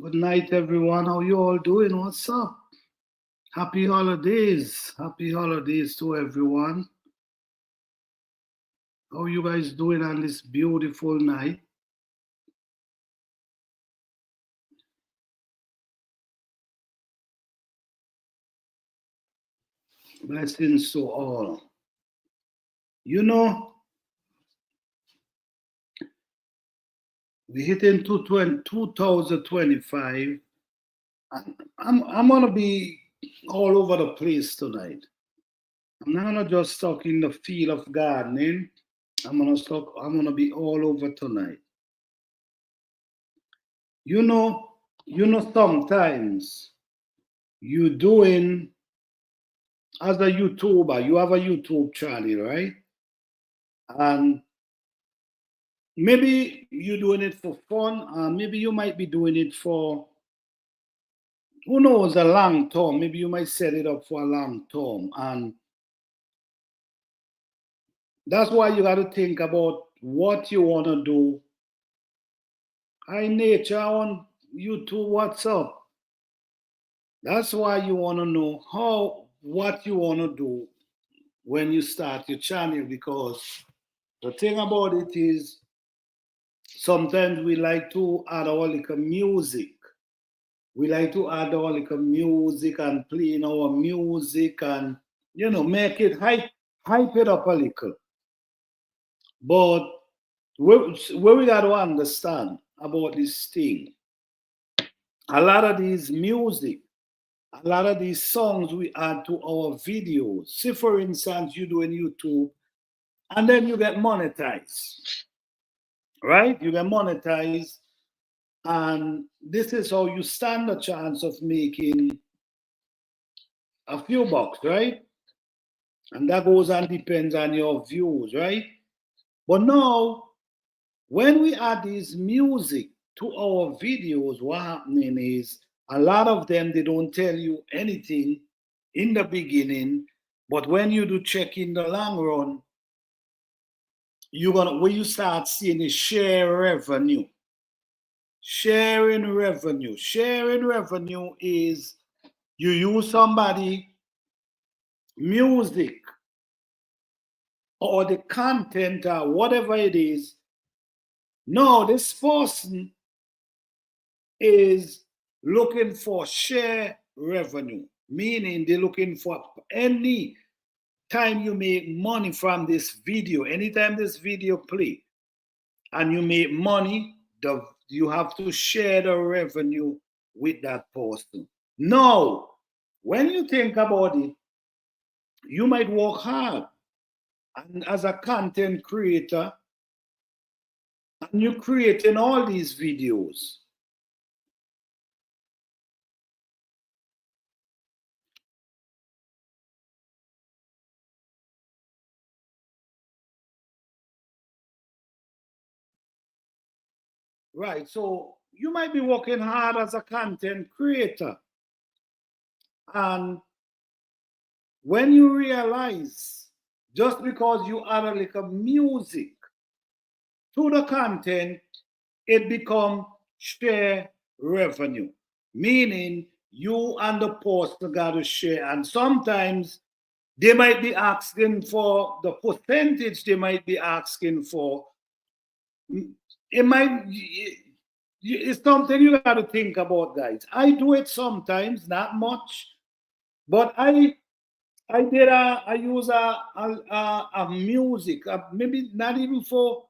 Good night, everyone. How you all doing? What's up? Happy holidays. Happy holidays to everyone. How you guys doing on this beautiful night? Blessings to all. You know, we hit into 2025. I'm gonna be all over the place tonight. I'm not gonna just talk in the field of gardening. I'm gonna be all over tonight. Sometimes you doing as a YouTuber, you have a YouTube channel, right? And maybe you're doing it for fun, and maybe you might be doing it for, who knows, a long term. Maybe you might set it up for a long term. And that's why you got to think about what you want to do. Hi, nature on YouTube, what's up? That's why you want to know what you want to do when you start your channel, because the thing about it is sometimes we like to add our little music. We like to add our little music and play in our music and, make it hype it up a little. But where we got to understand about this thing, a lot of these music, a lot of these songs we add to our videos. Say, for instance, you do in YouTube, and then you get monetized, right? You get monetized, and this is how you stand a chance of making a few bucks, right? And that goes and depends on your views, right? But now, when we add this music to our videos, what happening is a lot of them, they don't tell you anything in the beginning, but when you do check in the long run, when you start seeing is share revenue. Sharing revenue. Sharing revenue is you use somebody music or the content or whatever it is. No, this person is looking for share revenue, meaning they're looking for any time you make money from this video, anytime this video play and you make money, you have to share the revenue with that person. Now, when you think about it, you might work hard and as a content creator, and you're creating all these videos. Right, so you might be working hard as a content creator. And when you realize, just because you add a little music to the content, it become share revenue, meaning you and the poster got to share. And sometimes they might be asking for the percentage they might be asking for. It's something you got to think about, guys. I do it sometimes, not much, but I use a music, maybe not even for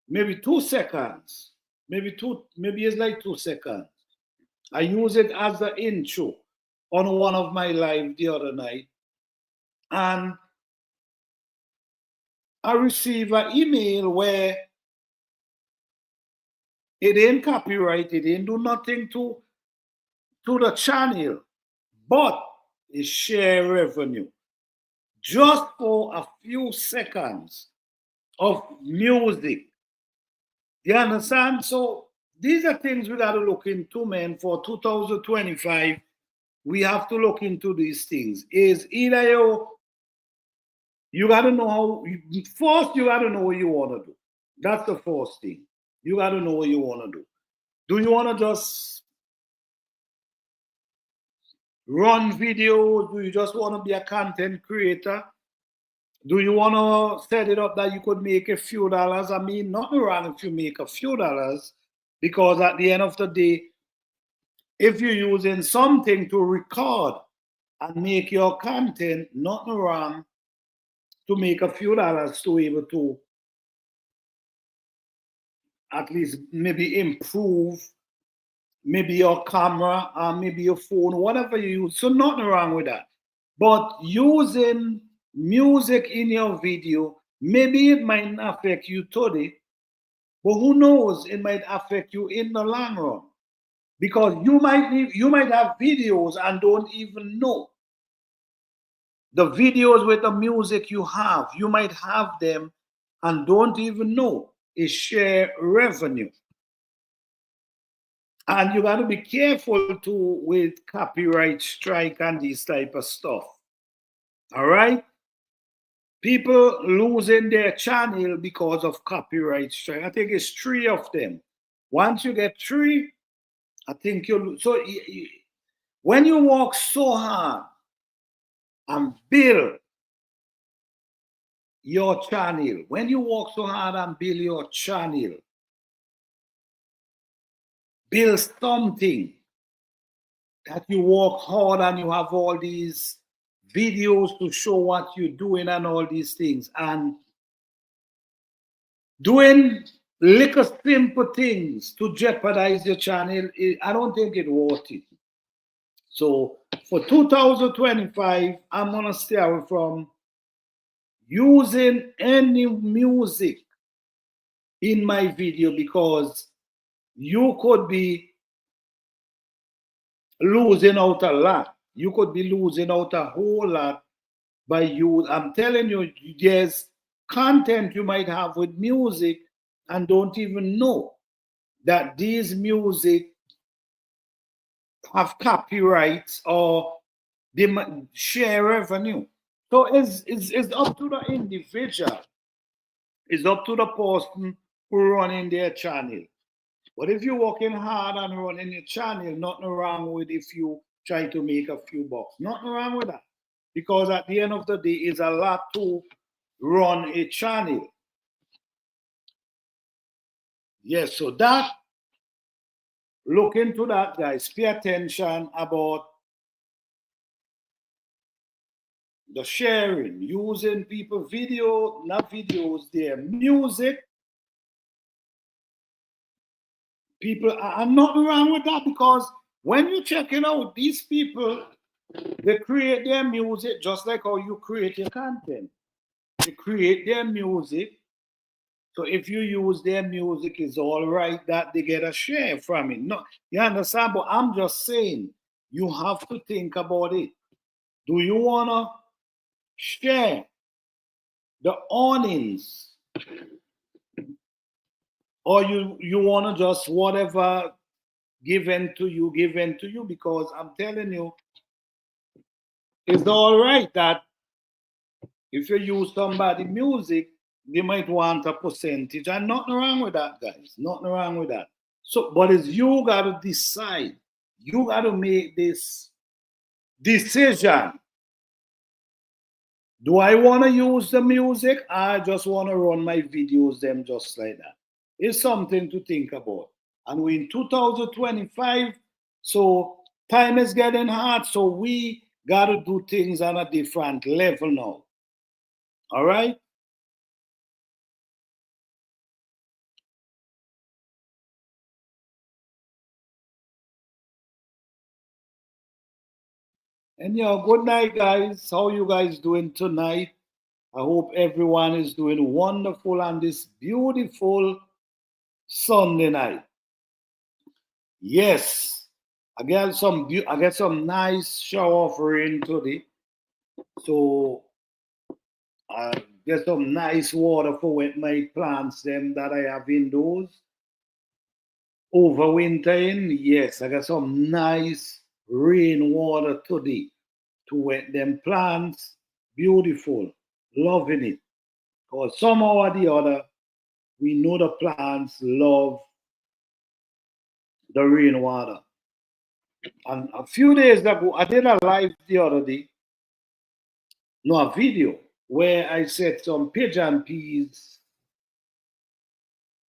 maybe 2 seconds, maybe it's like 2 seconds. I use it as the intro on one of my live the other night, and I received an email where it ain't copyright, it ain't do nothing to the channel, but it's share revenue just for a few seconds of music. You understand? So these are things we got to look into, man. For 2025, we have to look into these things. Is either You got to know how. First, you got to know what you want to do. That's the first thing. You got to know what you want to do. Do you want to just run videos? Do you just want to be a content creator? Do you want to set it up that you could make a few dollars? I mean, nothing wrong if you make a few dollars, because at the end of the day, if you're using something to record and make your content, nothing wrong to make a few dollars to be able to at least maybe improve maybe your camera or maybe your phone, whatever you use. So nothing wrong with that. But using music in your video, maybe it might not affect you today, but who knows, it might affect you in the long run. Because you might have videos and don't even know. The videos with the music you have, you might have them and don't even know. Is share revenue. And you got to be careful too with copyright strike and this type of stuff. All right? People losing their channel because of copyright strike. I think it's 3 of them. Once you get 3, I think you'll. So when you work so hard and build your channel, when you work so hard and build your channel, build something that you work hard and you have all these videos to show what you're doing and all these things, and doing little simple things to jeopardize your channel, I don't think it's worth it. So for 2025, I'm gonna stay away from using any music in my video, because you could be losing out a lot. You could be losing out a whole lot by you. I'm telling you, there's content you might have with music and don't even know that these music have copyrights or they might share revenue. So it's up to the individual. It's up to the person who running their channel. But if you're working hard and running your channel, nothing wrong with if you try to make a few bucks. Nothing wrong with that. Because at the end of the day, it's a lot to run a channel. Yes, so that, look into that, guys. Pay attention about the sharing, using people video, not videos, their music. People, I'm not wrong with that, because when you check it out, these people, they create their music just like how you create your content. They create their music. So if you use their music, it's all right that they get a share from it. No, you understand? But I'm just saying, you have to think about it. Do you wanna share the earnings, or you wanna just whatever given to you? Because I'm telling you, it's all right that if you use somebody music, they might want a percentage, and nothing wrong with that, guys. Nothing wrong with that. So, but it's you gotta decide. You gotta make this decision. Do I want to use the music? I just want to run my videos, them just like that. It's something to think about. And we're in 2025, so time is getting hard, so we got to do things on a different level now. All right? And yeah, good night, guys. How you guys doing tonight? I hope everyone is doing wonderful on this beautiful Sunday night. Yes, I get some nice shower of rain today. So I get some nice water for wet my plants them that I have indoors. Overwintering, yes, I got some nice rain water today to wet them plants. Beautiful. loving it. Because somehow or the other, we know the plants love the rainwater. And a few days ago, I did a live the other day, no, a video, where I said some pigeon peas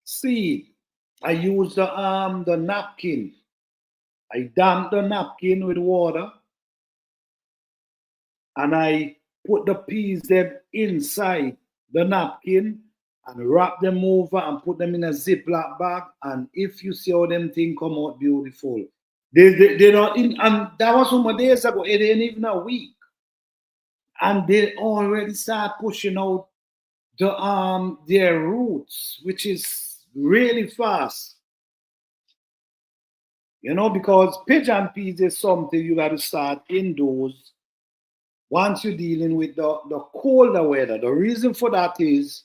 seed. I used the napkin. I damped the napkin with water and I put the peas them inside the napkin and wrap them over and put them in a Ziploc bag. And if you see how them thing come out beautiful, they don't in, and that was some days ago. It ain't even a week, and they already start pushing out their roots, which is really fast. You know, because pigeon peas is something you got to start indoors once you're dealing with the colder weather. The reason for that is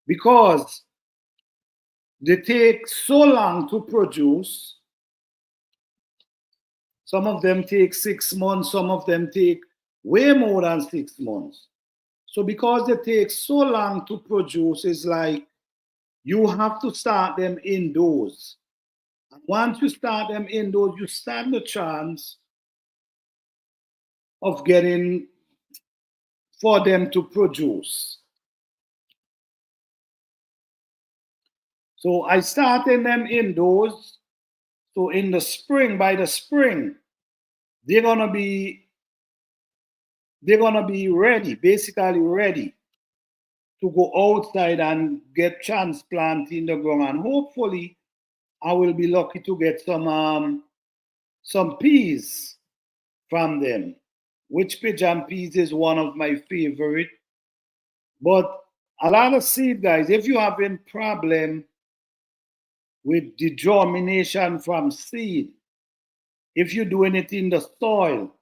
because they take so long to produce. Some of them take 6 months, some of them take way more than 6 months. So because they take so long to produce, it's like you have to start them indoors. And once you start them indoors, you stand a chance of getting for them to produce. So I started them indoors. So in the spring, by the spring, they're gonna be ready, basically ready to go outside and get transplant in the ground. And hopefully I will be lucky to get some peas from them, which pigeon peas is one of my favorite. But a lot of seed, guys, if you have a problem with the germination from seed, if you're doing it in the soil,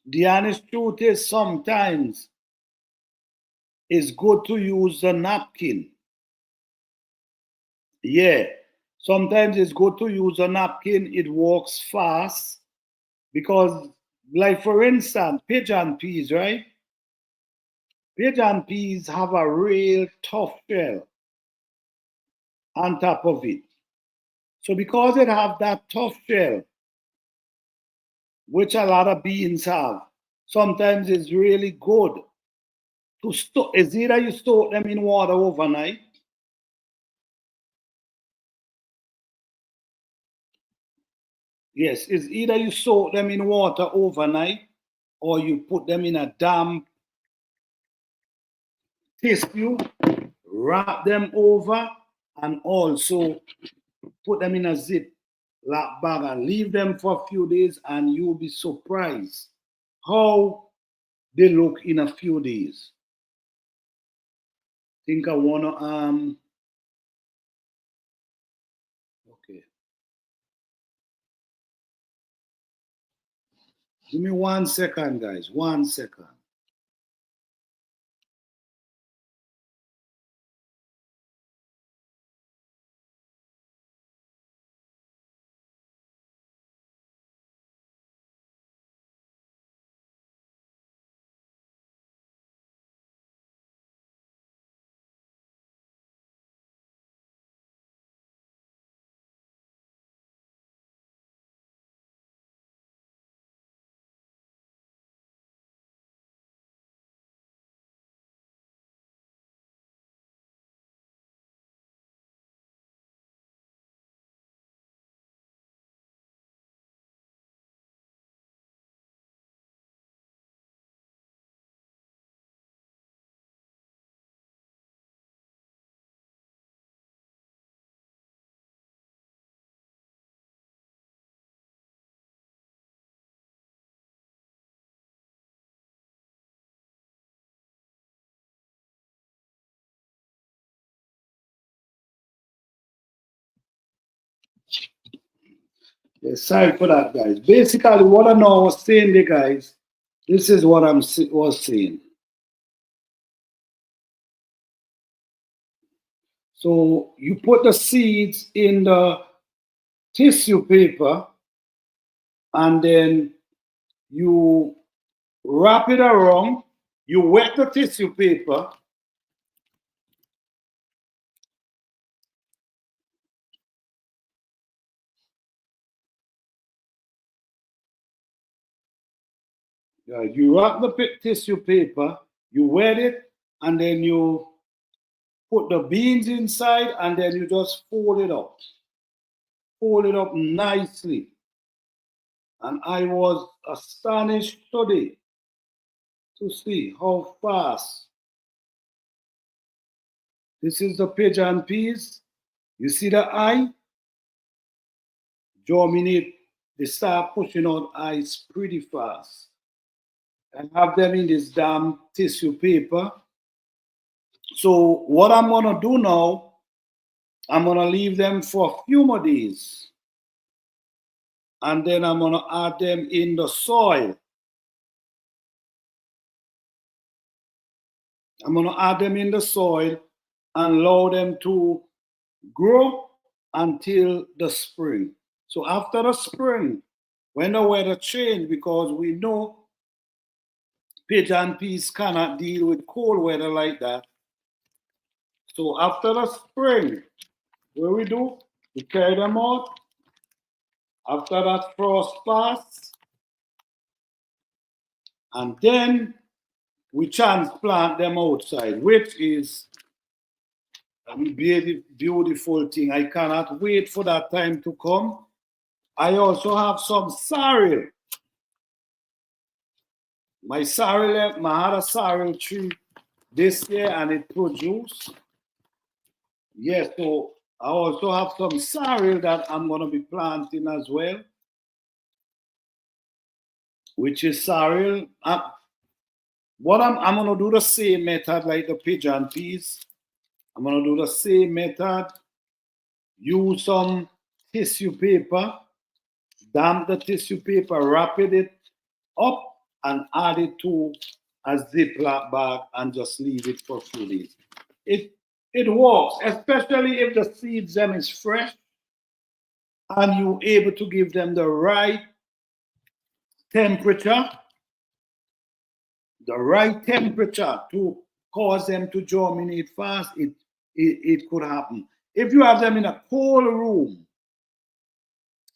the honest truth is sometimes it's good to use the napkin. Yeah, sometimes it's good to use a napkin. It works fast because, like for instance, pigeon peas, right? Pigeon peas have a real tough shell on top of it. So because it have that tough shell, which a lot of beans have, sometimes it's really good to store. It's either you store them in water overnight. Yes, it's either you soak them in water overnight or you put them in a damp tissue, wrap them over, and also put them in a zip lock bag and leave them for a few days, and you'll be surprised how they look in a few days. Think I wanna okay. Give me 1 second, guys. 1 second. Yes, sorry for that, guys. Basically, what I know I was saying there, guys, this is what was saying. So you put the seeds in the tissue paper and then you wrap it around. You wet the tissue paper. You wrap the tissue paper, you wet it, and then you put the beans inside, and then you just fold it up. Fold it up nicely. And I was astonished today to see how fast. This is the pigeon peas. You see the eye? Germinate. They start pushing out eyes pretty fast. I have them in this damn tissue paper. So what I'm gonna do now, I'm gonna leave them for a few more days. And then I'm gonna add them in the soil. I'm gonna add them in the soil and allow them to grow until the spring. So after the spring, when the weather change, because we know pigeon peas cannot deal with cold weather like that. So after the spring, what we do? We carry them out. After that frost pass, and then we transplant them outside, which is a beautiful thing. I cannot wait for that time to come. I also have some sorrel. My sorrel, I had a sorrel tree this year and it produced. Yes, so I also have some sorrel that I'm going to be planting as well, which is sorrel. What I'm going to do the same method like the pigeon peas. I'm going to do the same method. Use some tissue paper, damp the tissue paper, wrap it up, and add it to a Ziploc bag and just leave it for a few days. It works, especially if the seed them is fresh and you're able to give them the right temperature, to cause them to germinate fast. It could happen. If you have them in a cold room,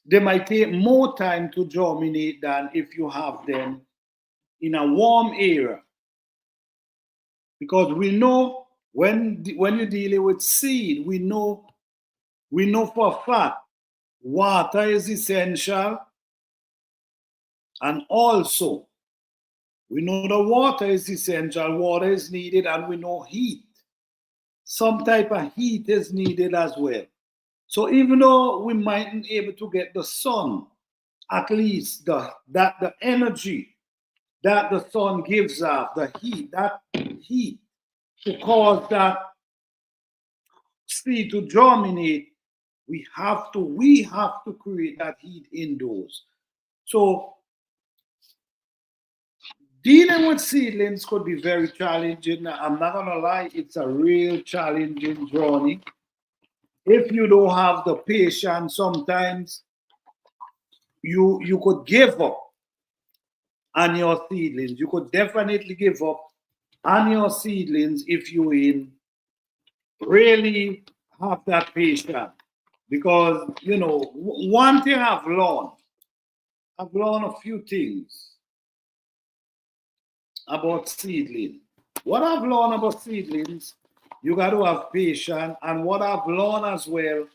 they might take more time to germinate than if you have them in a warm area. Because we know when you're dealing with seed, we know for a fact water is essential, and also we know the water is essential, water is needed, and we know heat. Some type of heat is needed as well. So even though we mightn't able to get the sun, at least the energy that the sun gives off, the heat, to cause that seed to germinate, we have to create that heat indoors. So dealing with seedlings could be very challenging. I'm not gonna lie, it's a real challenging journey. If you don't have the patience, sometimes you could give up on your seedlings. You could definitely give up on your seedlings if you really have that patience. Because one thing I've learned a few things about seedling. What I've learned about seedlings, you got to have patience. And what I've learned as well,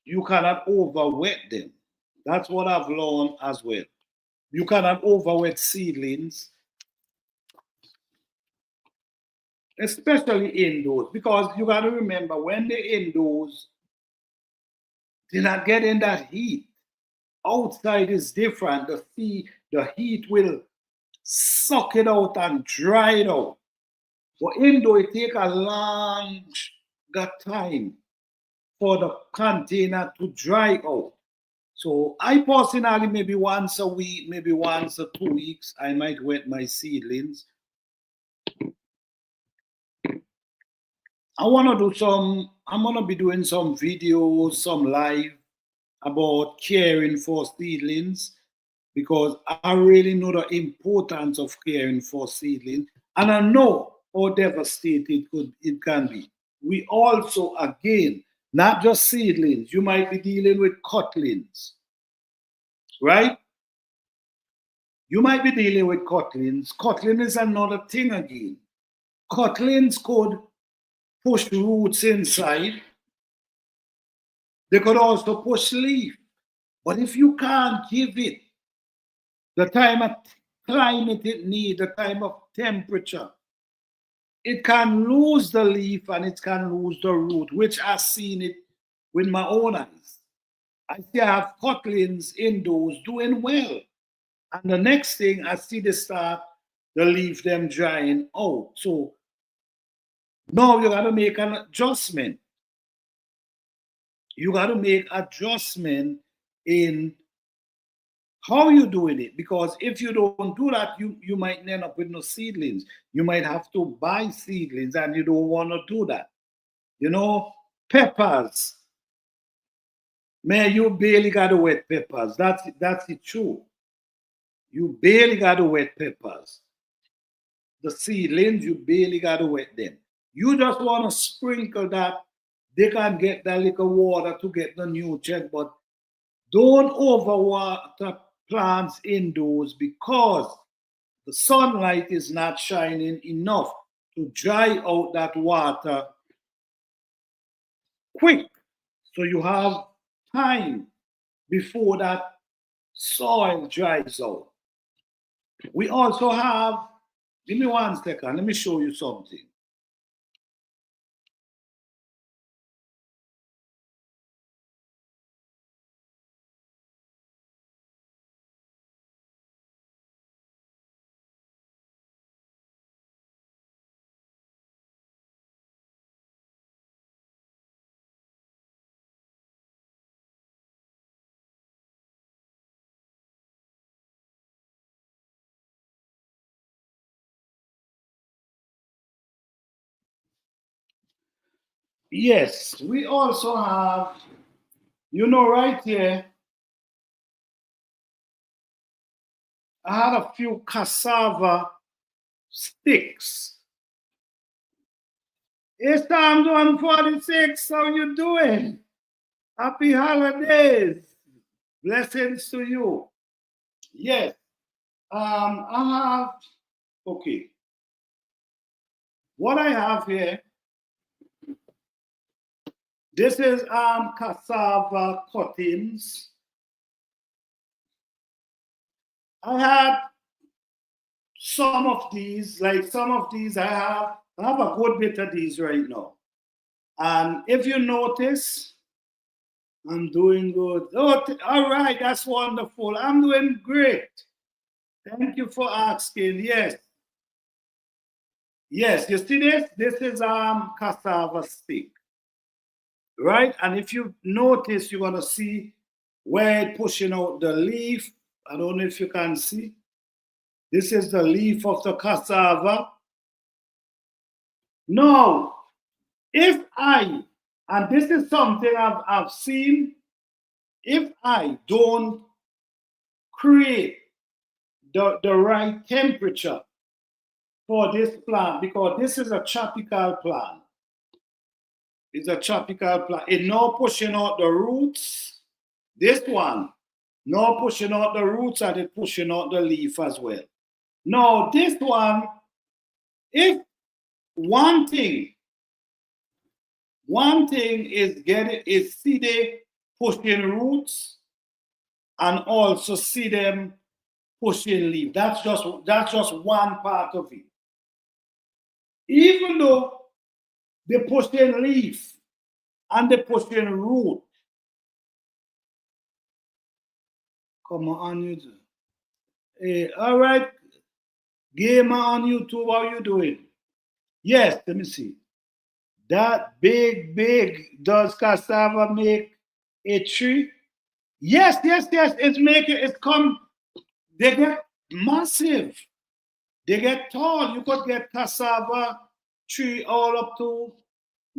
you cannot overwet them. That's what I've learned as well. You cannot overwet seedlings, especially indoors, because you got to remember when they're indoors, they're not getting that heat. Outside is different. The heat will suck it out and dry it out. But indoor, it take a long time for the container to dry out. So I personally, maybe once a week, maybe once or 2 weeks, I might wet my seedlings. I'm gonna be doing some videos, some live about caring for seedlings because I really know the importance of caring for seedlings, and I know how devastating it can be. We also, again, not just seedlings, you might be dealing with cutlings, right? You might be dealing with cutlings. Cutling is another thing again. Cutlings could push roots inside. They could also push leaf. But if you can't give it the time of climate it needs, the time of temperature, it can lose the leaf and it can lose the root, which I've seen it with my own eyes. I see I have cutlings indoors doing well. And the next thing I see the leaf them drying out. So now you gotta make an adjustment. You gotta make adjustment in how you doing it, because if you don't do that, you might end up with no seedlings. You might have to buy seedlings, and you don't want to do that. You know, peppers. Man, you barely got to wet peppers. That's it true. You barely got to wet peppers. The seedlings, you barely got to wet them. You just want to sprinkle that. They can get that little water to get the nutrient, but don't overwater plants indoors because the sunlight is not shining enough to dry out that water quick. So you have time before that soil dries out. We also have, give me 1 second, let me show you something. Yes, we also have, right here, I had a few cassava sticks. It's time 146. How you doing? Happy holidays. Blessings to you. Yes. I have, okay. What I have here, this is cassava cuttings. I had some of these, I have a good bit of these right now. And if you notice, I'm doing good. Oh, all right, that's wonderful. I'm doing great. Thank you for asking. Yes. Yes, you see this? This is cassava stick, right? And if you notice, you're gonna see where it pushing out the leaf. I don't know if you can see. This is the leaf of the cassava. Now, if I, and this is something I've seen, if I don't create the right temperature for this plant, because this is a tropical plant, it's a tropical plant. It now pushing out the roots. This one now pushing out the roots and it pushing out the leaf as well. Now this one, if one thing is see they pushing roots and also see them pushing leaf. That's just one part of it. Even though they pushing leaf and they pushing root, come on YouTube. Hey, all right, gamer on YouTube, how you doing? Yes, let me see. That big, does cassava make a tree? Yes. It's making they get massive. They get tall. You could get cassava tree all up to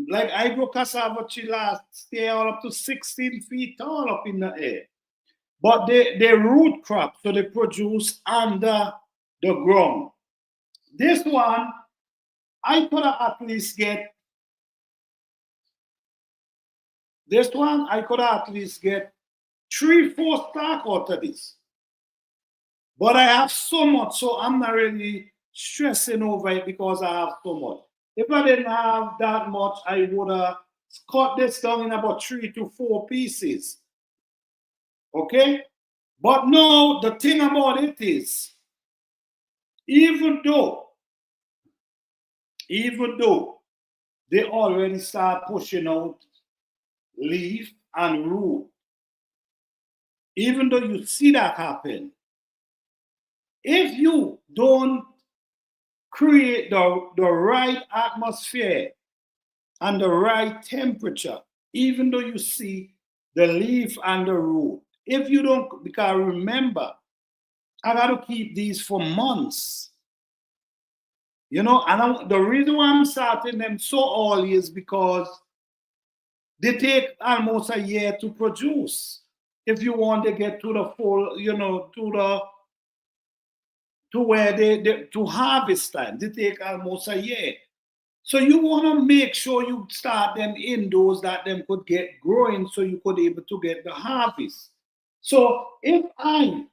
Like I grow cassava tree last year all up to 16 feet tall up in the air. But they root crop, so they produce under the ground. This one, I could at least get this one, I could at least get 3, 4 stock out of this. But I have so much, so I'm not really stressing over it because I have so much. If I didn't have that much, I would have cut this down in about 3 to 4 pieces. Okay? But no, the thing about it is, even though, even though they already start pushing out leaf and root, even though you see that happen, if you don't create the right atmosphere and the right temperature, even though you see the leaf and the root, if you don't, because remember, I got to keep these for months. You know, and the reason why I'm starting them so early is because they take almost a year to produce. If you want to get to the full, you know, to where they to harvest time, they take almost a year. So you want to make sure you start them indoors that them could get growing so you could able to get the harvest. So if I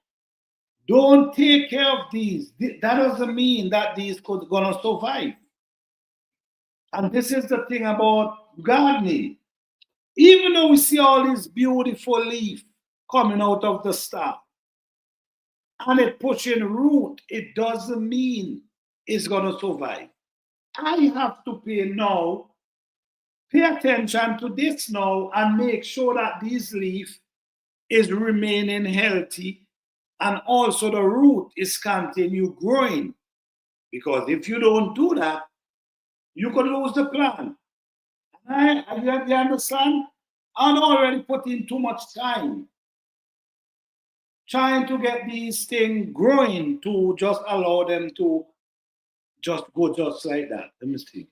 don't take care of these, that doesn't mean that these could gonna survive. And this is the thing about gardening. Even though we see all these beautiful leaf coming out of the stalk and it pushing root, it doesn't mean it's gonna survive. I have to pay attention to this now and make sure that these leaf is remaining healthy and also the root is continue growing. Because if you don't do that, you could lose the plant. You understand? I'm already putting too much time trying to get these things growing to just allow them to just go just like that. Let me see.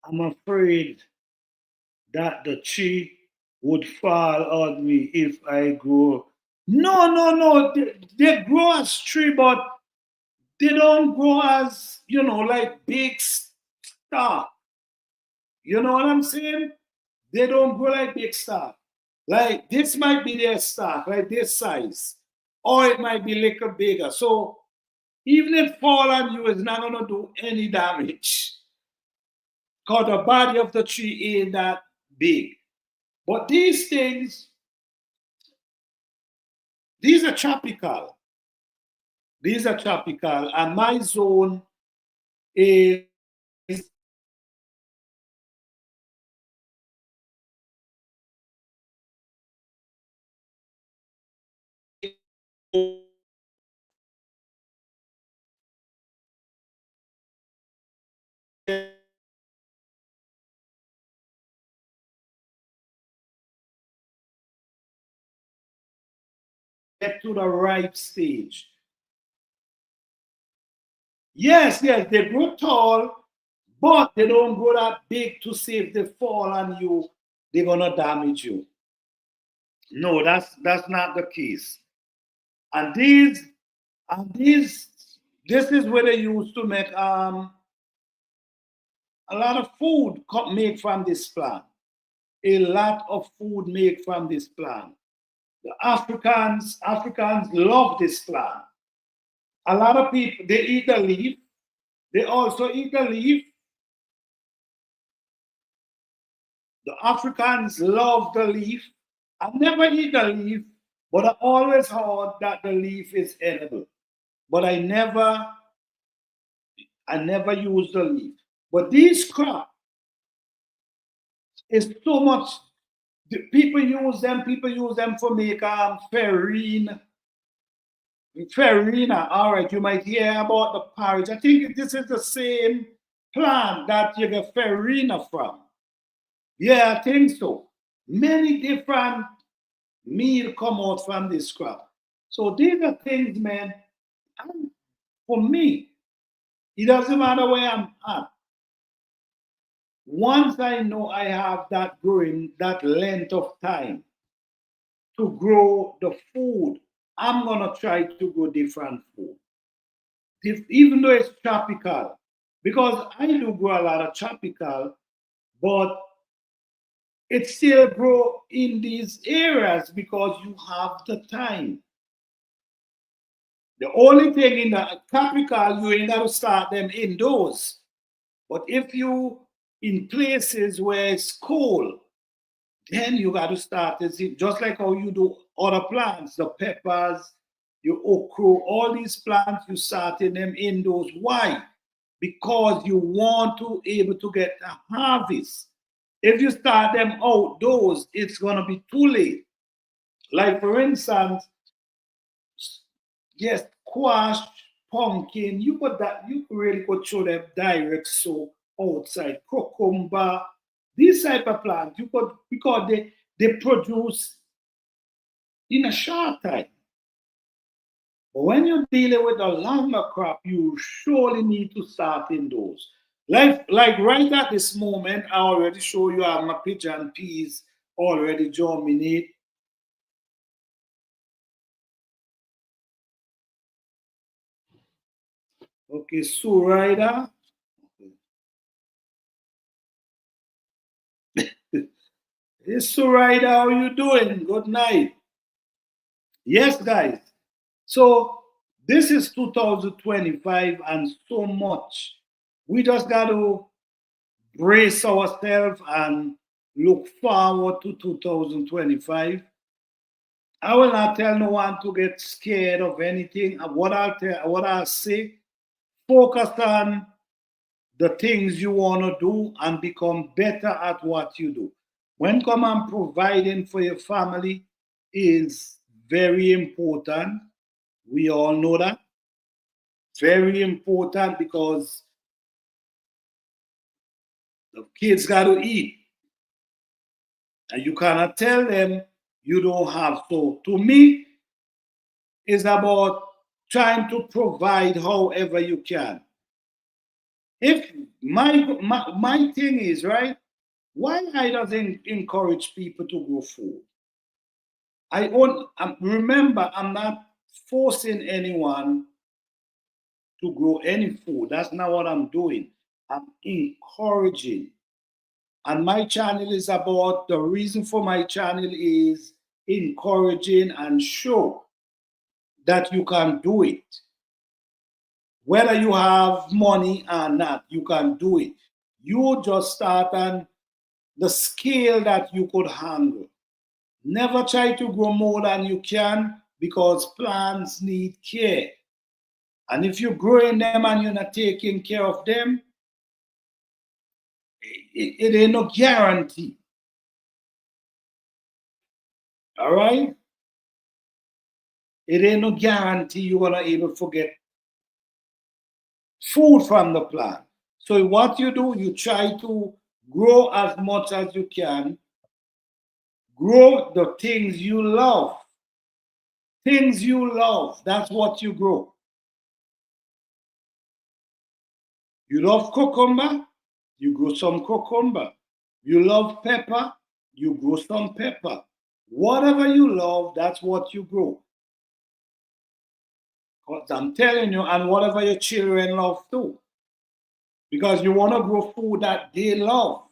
I'm afraid that the tree would fall on me if I grow. No, no, no. They grow as tree, but they don't grow as, you know, like big star. You know what I'm saying? They don't grow like big star. Like this might be their star, like this size, or it might be a little bigger. So even if fall on you, it's not gonna do any damage. Because the body of the tree ain't that big. But these things, these are tropical. These are tropical, and my zone is get to the ripe stage. Yes, yes, they grow tall, but they don't grow that big to see if they fall on you, they're gonna damage you. No, that's not the case. And these this is where they used to make a lot of food made from this plant. A lot of food made from this plant. The Africans love this plant. A lot of people they eat the leaf. They also eat the leaf. The Africans love the leaf. I never eat the leaf, but I always heard that the leaf is edible. But I never use the leaf. But these crop is so much. People use them for make farina. All right, you might hear about the porridge. I think this is the same plant that you get farina from. Yeah, I think so. Many different meal come out from this crop. So these are things, man. For me, it doesn't matter where I'm at. Once I know I have that growing, that length of time to grow the food, I'm gonna try to grow different food. Even though it's tropical, because I do grow a lot of tropical, but it still grow in these areas because you have the time. The only thing in the tropical, you ain't got to start them indoors. But if you in places where it's cold, then you got to start it just like how you do other plants, the peppers, your okra, all these plants, you starting them indoors. Why? Because you want to able to get a harvest. If you start them outdoors, it's gonna be too late. Like for instance, yes, squash, pumpkin, you could that you really could show them direct so outside. Cucumber, these type of plants, you could because they produce in a short time. But when you're dealing with a longer crop, you surely need to start indoors. Like right at this moment, I already show you how my pigeon peas already germinate. Okay, Sue Rider. Hey, Sue Rider, how you doing? Good night. Yes, guys. So this is 2025 and so much. We just got to brace ourselves and look forward to 2025. I will not tell no one to get scared of anything. What I'll say, focus on the things you want to do and become better at what you do. When come and providing for your family is very important. We all know that. Very important because the kids got to eat. And you cannot tell them you don't have. So to me, it's about trying to provide however you can. If my thing is right, why I doesn't encourage people to grow food? Remember, I'm not forcing anyone to grow any food. That's not what I'm doing. I'm encouraging. And my channel is about the reason for my channel is encouraging and show that you can do it. Whether you have money or not, you can do it. You just start on the scale that you could handle. Never try to grow more than you can because plants need care. And if you're growing them and you're not taking care of them, it ain't no guarantee. All right? It ain't no guarantee you're gonna able to get food from the plant. So what you do, you try to grow as much as you can. Grow the things you love. Things you love, that's what you grow. You love cucumber, you grow some cucumber. You love pepper, you grow some pepper. Whatever you love, that's what you grow. 'Cause I'm telling you, and whatever your children love too. Because you want to grow food that they love.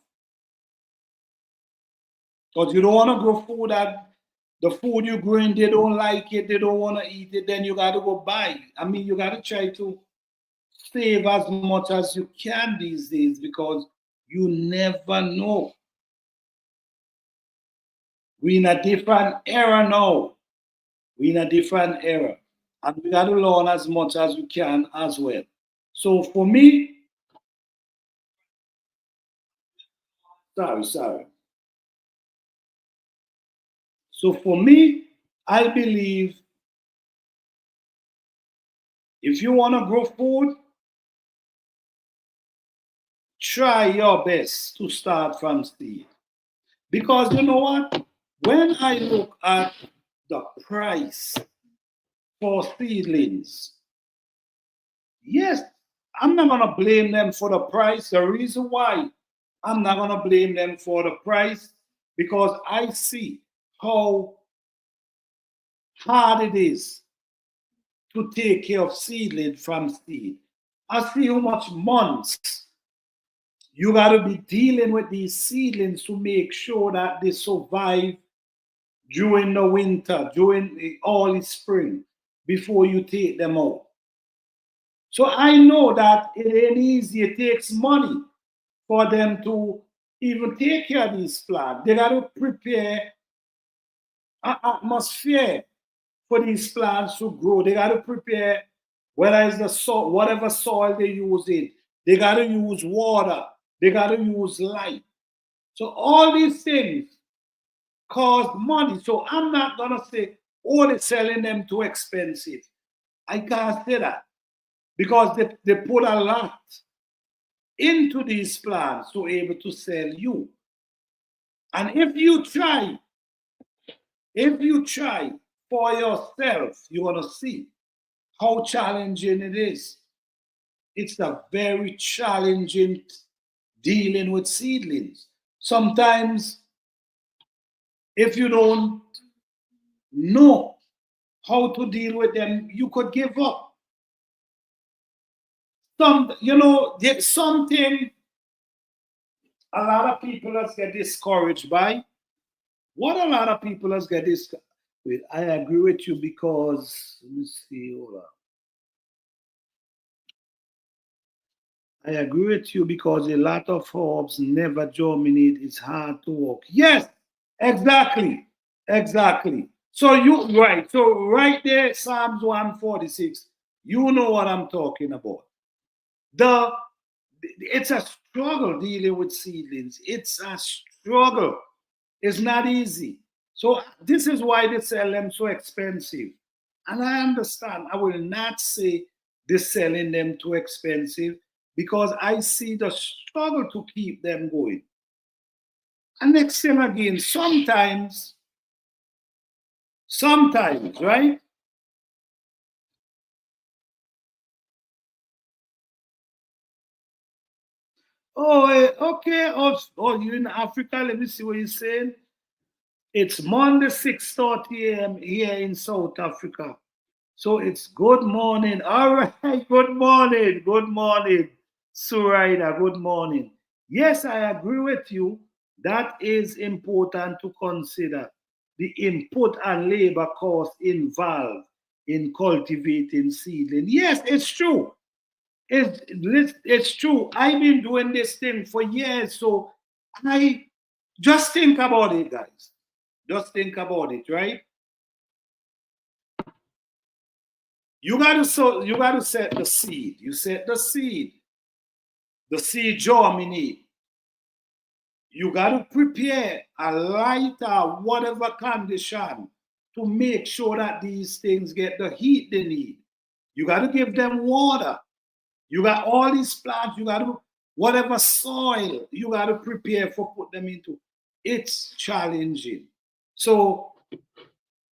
Because you don't want to grow food that the food you're growing, they don't like it, they don't want to eat it, then you got to go buy. I mean, you got to try to save as much as you can these days because you never know. We're in a different era now. We're in a different era. And we got to learn as much as we can as well. So for me, sorry. So for me, I believe if you want to grow food, try your best to start from seed. Because you know what? When I look at the price for seedlings, yes, I'm not going to blame them for the price. The reason why I'm not going to blame them for the price because I see how hard it is to take care of seedling from seed. I see how much months you got to be dealing with these seedlings to make sure that they survive during the winter, during the early spring, before you take them out. So I know that it ain't easy. It takes money for them to even take care of these plants. They got to prepare an atmosphere for these plants to grow. They got to prepare whether it's the soil, whatever soil they use it. They got to use water. They got to use light. So all these things cost money. So I'm not gonna say, oh, they're selling them too expensive. I can't say that because they put a lot into these plants to be able to sell you. And if you try for yourself, you're gonna see how challenging it is. It's a very challenging dealing with seedlings. Sometimes, if you don't know how to deal with them, you could give up. There's something a lot of people has get discouraged by. What a lot of people has get discouraged with. I agree with you because let me see, hold on. I agree with you because a lot of herbs never germinate. It's hard to work. Yes, exactly. Exactly. So you right. So right there, Psalms 146. You know what I'm talking about. The it's a struggle dealing with seedlings. It's a struggle. It's not easy. So this is why they sell them so expensive. And I understand. I will not say they're selling them too expensive because I see the struggle to keep them going. And next thing again, sometimes, right? Oh, okay. Oh, you're in Africa. Let me see what you're saying. It's Monday, 6:30 a.m. here in South Africa. So it's good morning. All right, good morning. Good morning, Suraida. Good morning. Yes, I agree with you. That is important to consider. The input and labor cost involved in cultivating seedling. Yes, it's true. It's true. I've been doing this thing for years. So I just think about it, guys. Just think about it, right? You gotta set the seed. You set the seed germinate. You gotta prepare a light or whatever condition to make sure that these things get the heat they need. You gotta give them water. You got all these plants, you gotta whatever soil you gotta prepare for put them into. It's challenging. So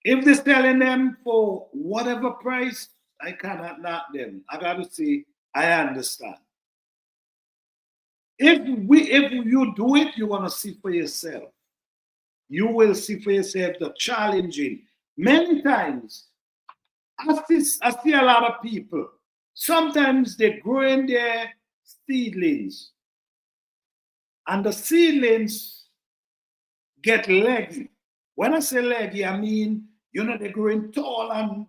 if they're selling them for whatever price, I cannot knock them. I got to say, I understand. If you do it, you're gonna see for yourself. You will see for yourself the challenging. Many times, I see a lot of people. Sometimes they're growing their seedlings, and the seedlings get leggy. When I say leggy, I mean they're growing tall and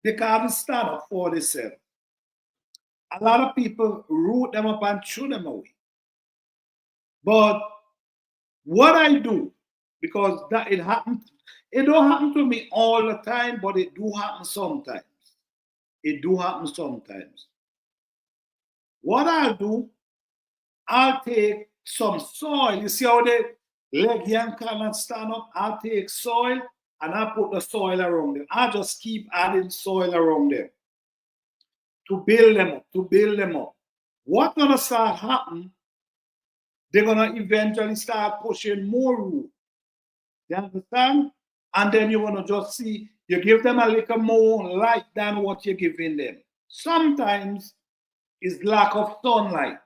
they can't stand up for themselves. A lot of people root them up and throw them away. But what I do, because that it don't happen to me all the time, but it do happen sometimes. It do happen sometimes. What I'll do, I'll take some soil. You see how they leg and cannot stand up? I'll take soil and I put the soil around them. I just keep adding soil around them to build them up, to build them up. What's gonna start happening? They're gonna eventually start pushing more root. You understand? And then you wanna just see you give them a little more light than what you're giving them. Sometimes it's lack of sunlight.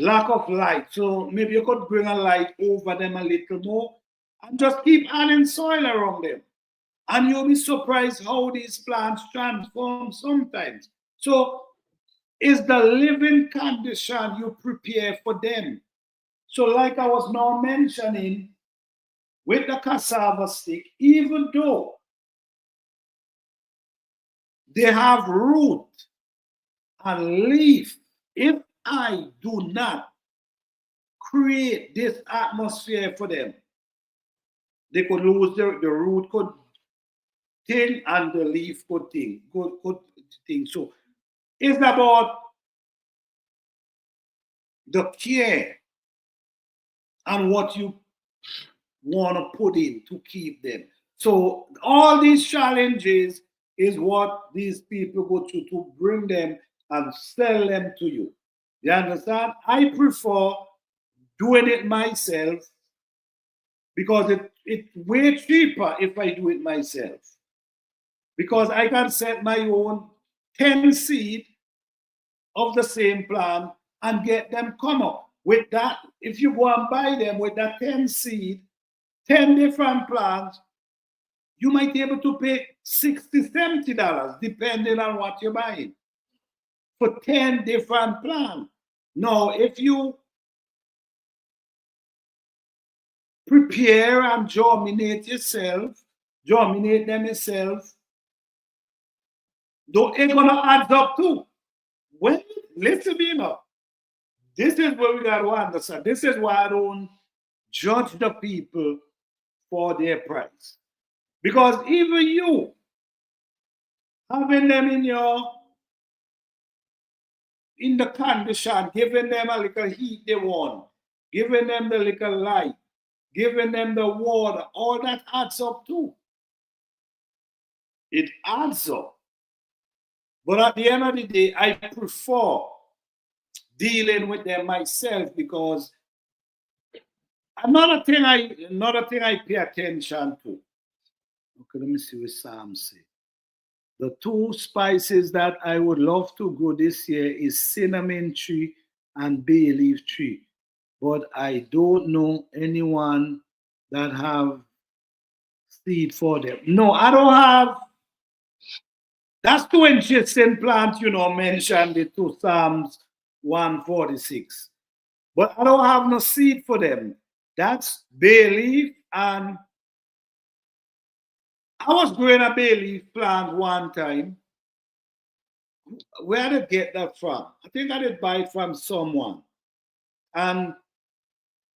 lack of light. So maybe you could bring a light over them a little more and just keep adding soil around them. And you'll be surprised how these plants transform sometimes. So it's the living condition you prepare for them. So, like I was now mentioning, with the cassava stick, even though they have root and leaf, if I do not create this atmosphere for them, they could lose the root could thing and the leaf could thing. Could thing. So it's about the care and what you want to put in to keep them. So all these challenges is what these people go through to bring them and sell them to you. You understand? I prefer doing it myself because it's way cheaper if I do it myself. Because I can set my own 10 seed of the same plant and get them come up. With that, if you go and buy them with that 10 seed, 10 different plants, you might be able to pay $60, $70, depending on what you're buying, for 10 different plants. Now, if you prepare and germinate them yourself, though it's gonna add up too. Well, listen me now. This is what we gotta understand. This is why I don't judge the people for their price. Because even you having them in the condition, giving them a little heat they want, giving them the little light, giving them the water, all that adds up too. It adds up. But at the end of the day, I prefer dealing with them myself because another thing I pay attention to. Okay, let me see what Sam say. The two spices that I would love to grow this year is cinnamon tree and bay leaf tree. But I don't know anyone that have seed for them. No, I don't have. That's two interesting plants, mentioned the two Psalms 146. But I don't have no seed for them. That's bay leaf, and I was growing a bay leaf plant one time. Where did I get that from? I think I did buy it from someone. And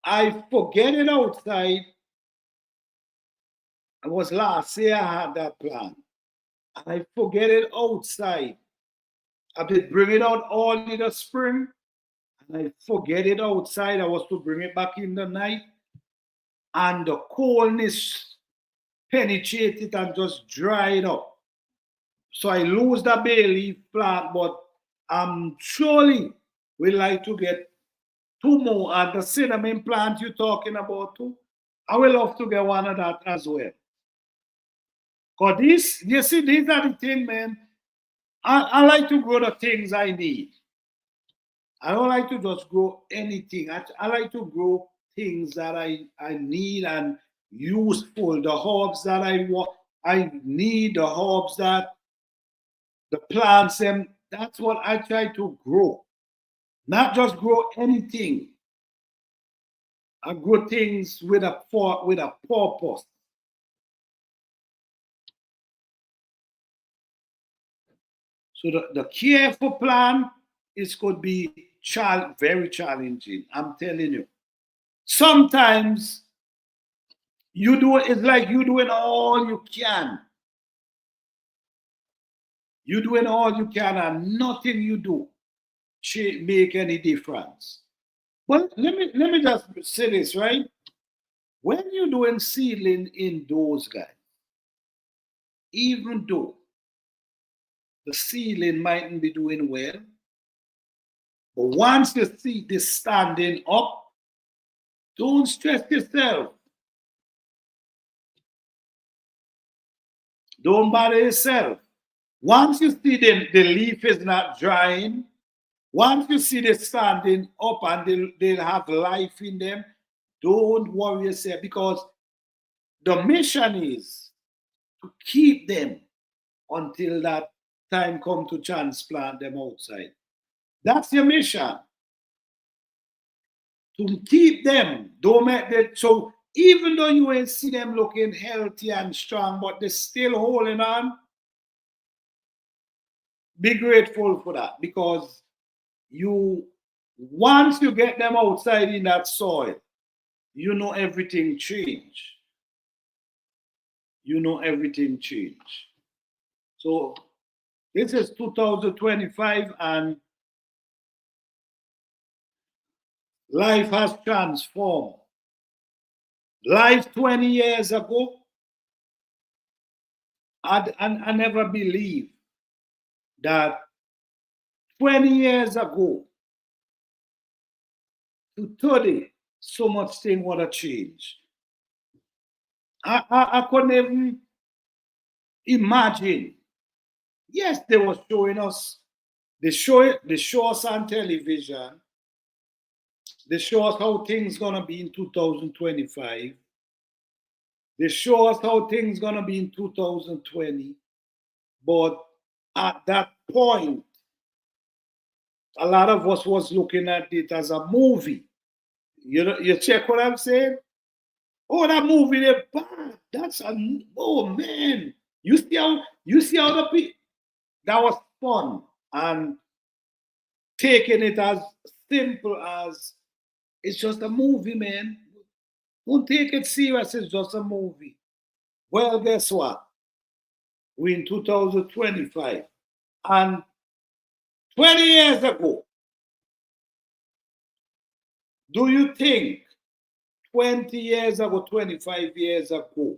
I forget it outside. It was last year I had that plant. And I forget it outside. I did bring it out all in the spring. And I forget it outside. I was to bring it back in the night. And the coldness penetrated and just dried up. So I lose the bay leaf plant, but I'm surely we like to get two more. And the cinnamon plant you're talking about too, I will love to get one of that as well. Because you see, these are the things, man. I like to grow the things I need. I don't like to just grow anything. I like to grow things that I need and useful. The herbs that I want, I need the herbs that the plants, and that's what I try to grow. Not just grow anything. I grow things with a purpose. So the care for plant is could be very challenging. I'm telling you. Sometimes it's like you doing all you can. You doing all you can, and nothing you do make any difference. Well, let me just say this, right? When you're doing seedling indoors, guys, even though the seedling mightn't be doing well, but once the seed is standing up, don't stress yourself. Don't bother yourself. Once you see the leaf is not drying, Once you see them standing up and they'll have life in them, don't worry yourself, because the mission is to keep them until that time come to transplant them outside. That's your mission. To keep them. Don't make that. So even though you ain't see them looking healthy and strong, but they're still holding on, be grateful for that, because once you get them outside in that soil, you know everything change. You know everything change. So this is 2025 and life has transformed. Life 20 years ago, I never believed that 20 years ago to today, so much thing would have changed. I couldn't even imagine. Yes, they were showing us, they show us on television, they show us how things gonna be in 2025. They show us how things gonna be in 2020. But at that point, a lot of us was looking at it as a movie. You check what I'm saying? Oh, that movie, they bad. Oh man. You see how the people, that was fun, and taking it as simple as it's just a movie, man. Don't take it serious, it's just a movie. Well, guess what? We're in 2025. And 20 years ago, do you think 20 years ago, 25 years ago,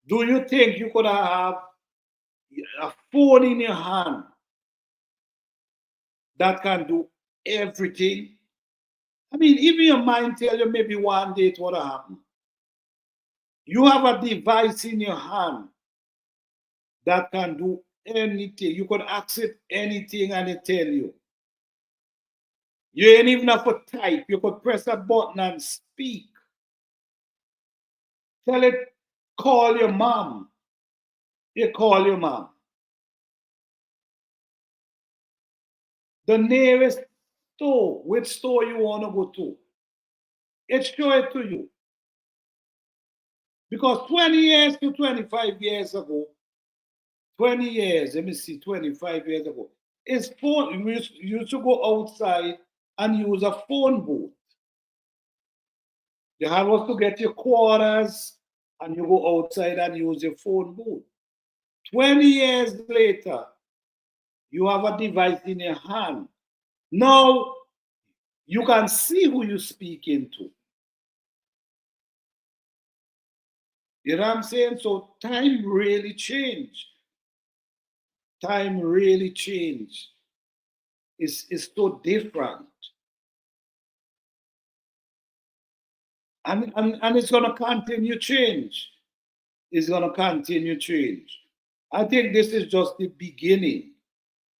do you think you could have a phone in your hand that can do everything? I mean, even your mind tell you maybe one day it would happen. You have a device in your hand that can do anything. You could ask it anything and it tell you. You ain't even have to type. You could press a button and speak. Tell it, call your mom. You call your mom. The nearest store, which store you want to go to, it show it to you. Because 20 years to 25 years ago, 20 years, let me see, 25 years ago, it's phone. You used to go outside and use a phone booth. You have to get your quarters and you go outside and use your phone booth. 20 years later, you have a device in your hand. Now, you can see who you're speaking to. You know what I'm saying? So time really changed. Time really changed. It's so different. And it's going to continue change. It's going to continue change. I think this is just the beginning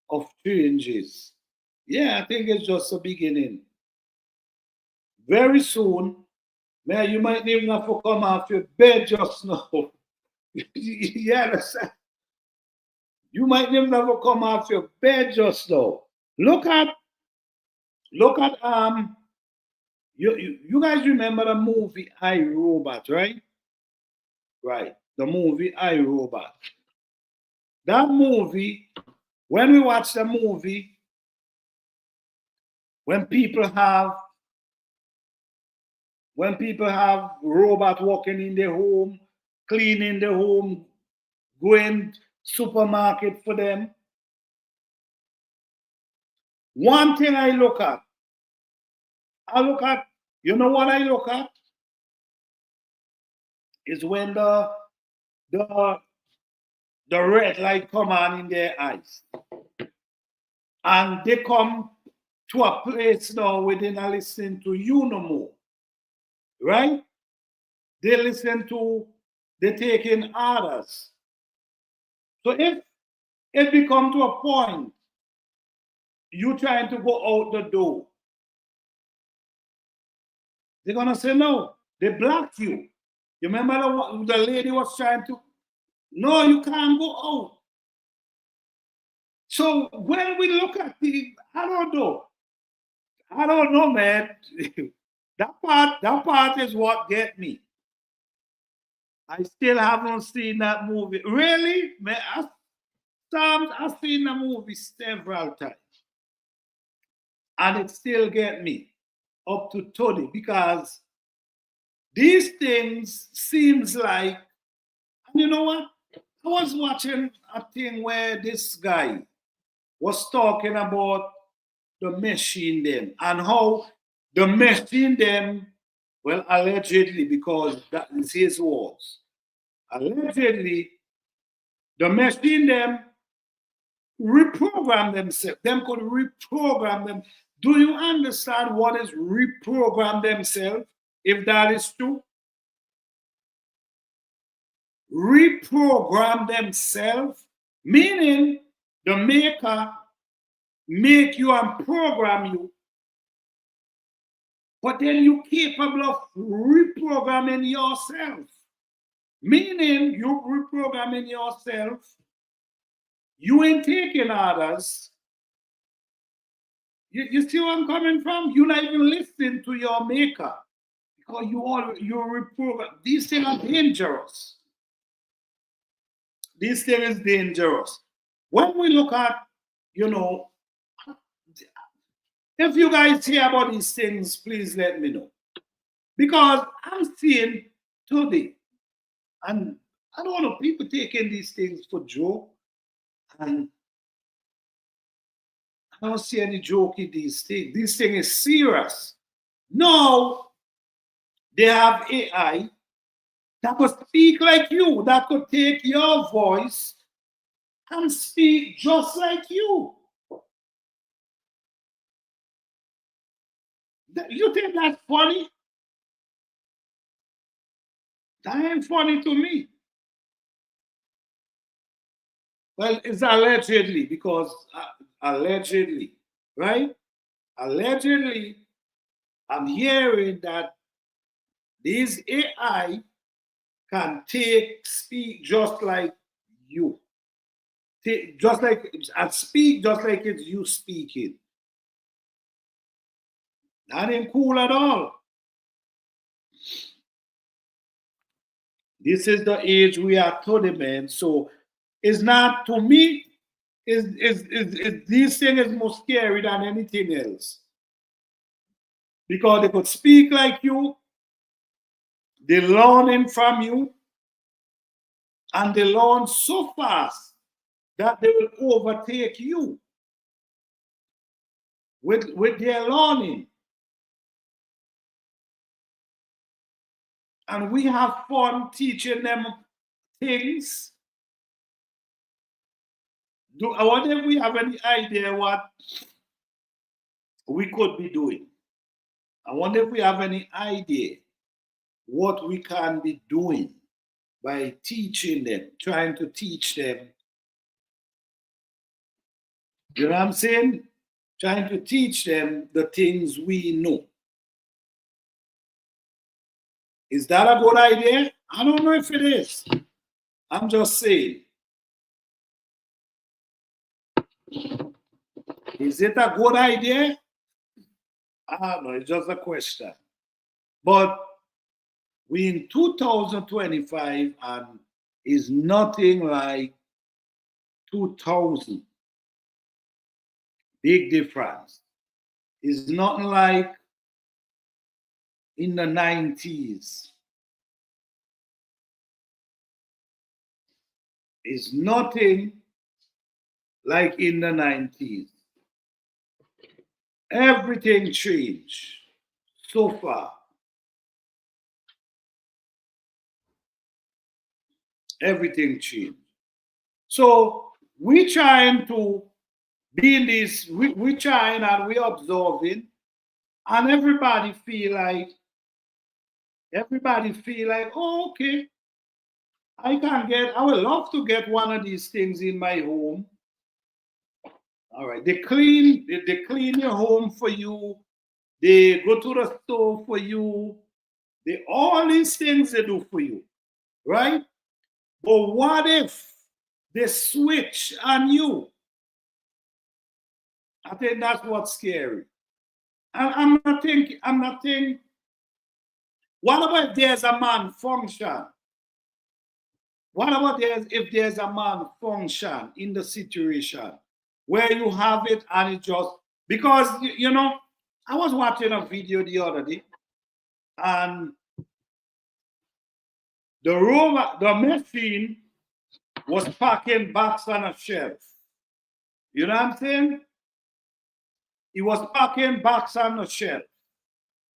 of changes. Yeah, I think it's just the beginning. Very soon, man, you might even have to come off your bed just now. You understand? You might even have to come off your bed just now. Look at you guys remember the movie I, Robot, right? Right. The movie I, Robot. That movie, when we watch the movie, when people have robot walking in their home, cleaning the home, going supermarket for them. One thing I look at, you know what I look at? Is when the red light come on in their eyes. And they come to a place now where they're not listening to you no more. Right? They listen to, they're taking orders. So if it become to a point, you trying to go out the door. They're gonna say no. They blocked you. You remember the lady was trying to? No, you can't go out. So when we look at the, I don't know, man. That part is what get me. I still haven't seen that movie. Really, man? I've seen the movie several times, and it still get me up to Tony because these things seems like, and you know what? I was watching a thing where this guy was talking about the machine them and how the machine them, well, allegedly, because that is his words, allegedly, the machine them reprogram themselves. Them could reprogram them. Do you understand what is reprogram themselves? If that is true, reprogram themselves, meaning the maker make you and program you, but then you capable of reprogramming yourself. Meaning you reprogramming yourself, you ain't taking orders. You see where I'm coming from? You're not even listening to your maker because you reprogram. These things are dangerous. This thing is dangerous. When we look at, you know, if you guys hear about these things, please let me know. Because I'm seeing today, and I don't know, people taking these things for joke, and I don't see any joke in these things. This thing is serious. Now, they have AI that could speak like you, that could take your voice and speak just like you. You think that's funny? That ain't funny to me. Well, it's allegedly because allegedly, right? Allegedly, I'm hearing that this AI can speak just like you, just like and speak just like it's you speaking. That ain't cool at all. This is the age we are today, man. So it's not, to me, this thing is more scary than anything else. Because they could speak like you, they learning from you, and they learn so fast that they will overtake you with their learning. And we have fun teaching them things. I wonder if we have any idea what we could be doing. I wonder if we have any idea what we can be doing by teaching them, trying to teach them. You know what I'm saying? Trying to teach them the things we know. Is that a good idea? I don't know if it is. I'm just saying. Is it a good idea? I don't know. It's just a question. But we in 2025 and is nothing like 2000. Big difference. It's nothing like in the 90s. It's nothing like in the 90s. Everything changed so far. Everything changed. So we trying to be in this, we trying and we observing, and everybody feel like, oh, okay, I would love to get one of these things in my home. All right. They clean your home for you. They go to the store for you. They all these things they do for you, right? But what if they switch on you? I think that's what's scary. I'm not thinking, what about if there's a malfunction? What about if there's a malfunction in the situation where you have it and it just, because, you know, I was watching a video the other day and the machine was packing box on a shelf. You know what I'm saying? He was packing box on the shelf.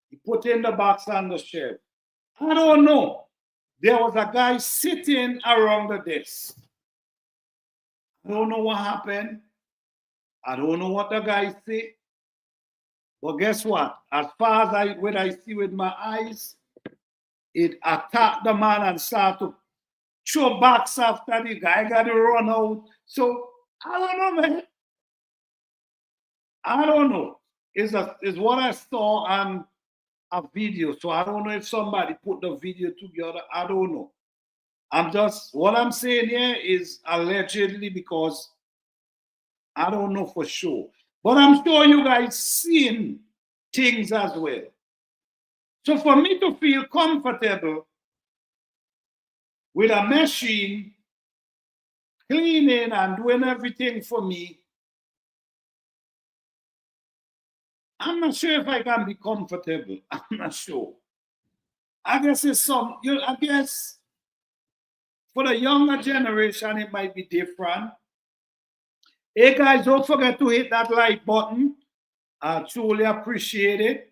He put in the box on the shelf. I don't know. There was a guy sitting around the desk. I don't know what happened. I don't know what the guy said. But guess what? As far as what I see with my eyes, it attacked the man and started to throw box after the guy. Got to run out. So I don't know, man. I don't know. It's what I saw on a video. So I don't know if somebody put the video together. I don't know. What I'm saying here is allegedly, because I don't know for sure. But I'm sure you guys seen things as well. So for me to feel comfortable with a machine cleaning and doing everything for me, I'm not sure if I can be comfortable. I'm not sure. I guess I guess for the younger generation, it might be different. Hey guys, don't forget to hit that like button. I truly appreciate it.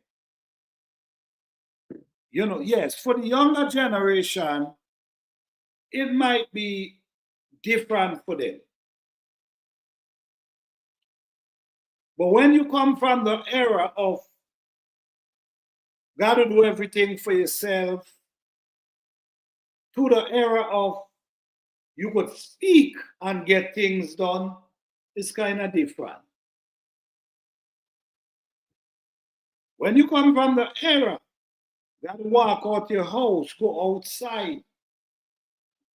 You know, yes, for the younger generation, it might be different for them. But when you come from the era of got to do everything for yourself to the era of you could speak and get things done, it's kind of different. When you come from the era, you got to walk out your house, go outside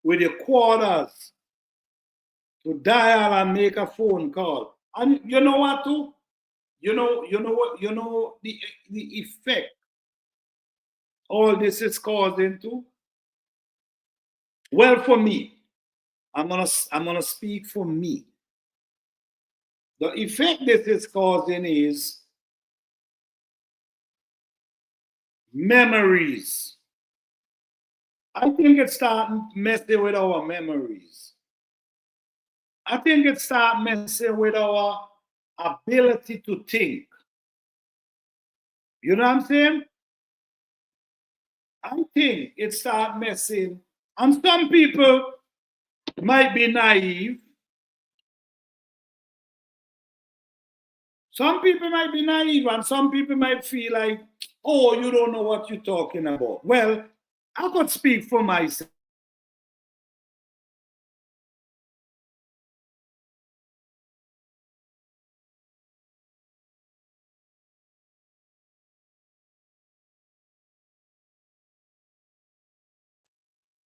with your quarters to dial and make a phone call. And you know what too? You know the effect all this is causing too? Well, for me, I'm gonna speak for me. The effect this is causing is memories. I think it's starting messing with our memories. I think it starts messing with our ability to think. You know what I'm saying? I think it starts messing, and some people might be naive. Some people might be naive, and some people might feel like, oh, you don't know what you're talking about. Well, I could speak for myself.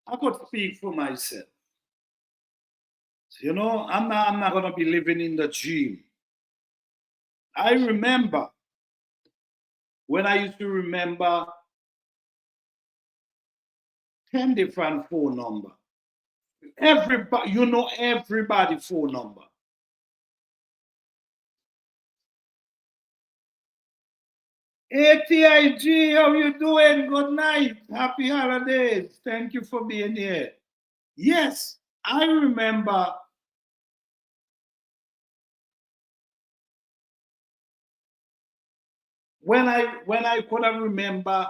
I could speak for myself. You know, I'm not gonna be living in the dream. I remember when I used to remember 10 different phone numbers. Everybody, you know everybody phone number. ATIG, how you doing? Good night. Happy holidays. Thank you for being here. Yes, I remember when I could have remember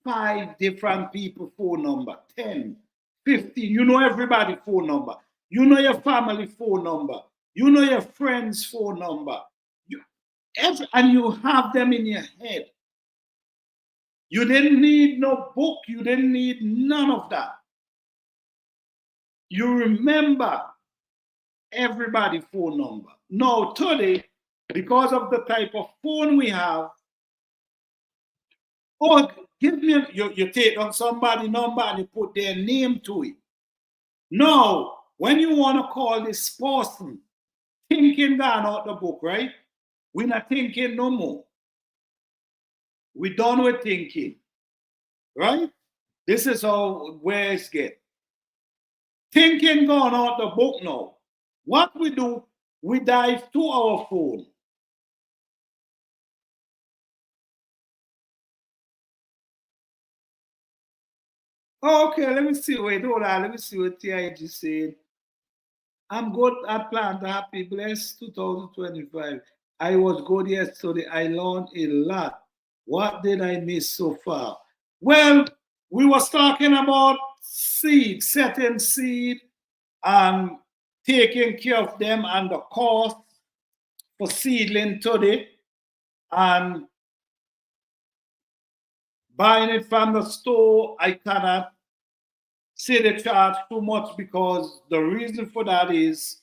5 different people phone number, 10, 15. You know everybody phone number. You know your family phone number. You know your friends phone number. And you have them in your head. You didn't need no book. You didn't need none of that. You remember everybody phone number. No, today because of the type of phone we have. Oh, give me, you take on somebody's number and you put their name to it. No, when you want to call this person, thinking gone out the book, right? We're not thinking no more. We're done with thinking, right? This is how where it's get. Thinking gone out the book now. What we do, we dive to our phone. Oh, okay, let me see. Wait, hold on. Let me see what TIG said. I'm good. I planned a happy, blessed 2025. I was good yesterday. I learned a lot. What did I miss so far? Well, we was talking about seed, setting seed, and taking care of them and the cost for seedling today, and buying it from the store. I cannot say they charge too much because the reason for that is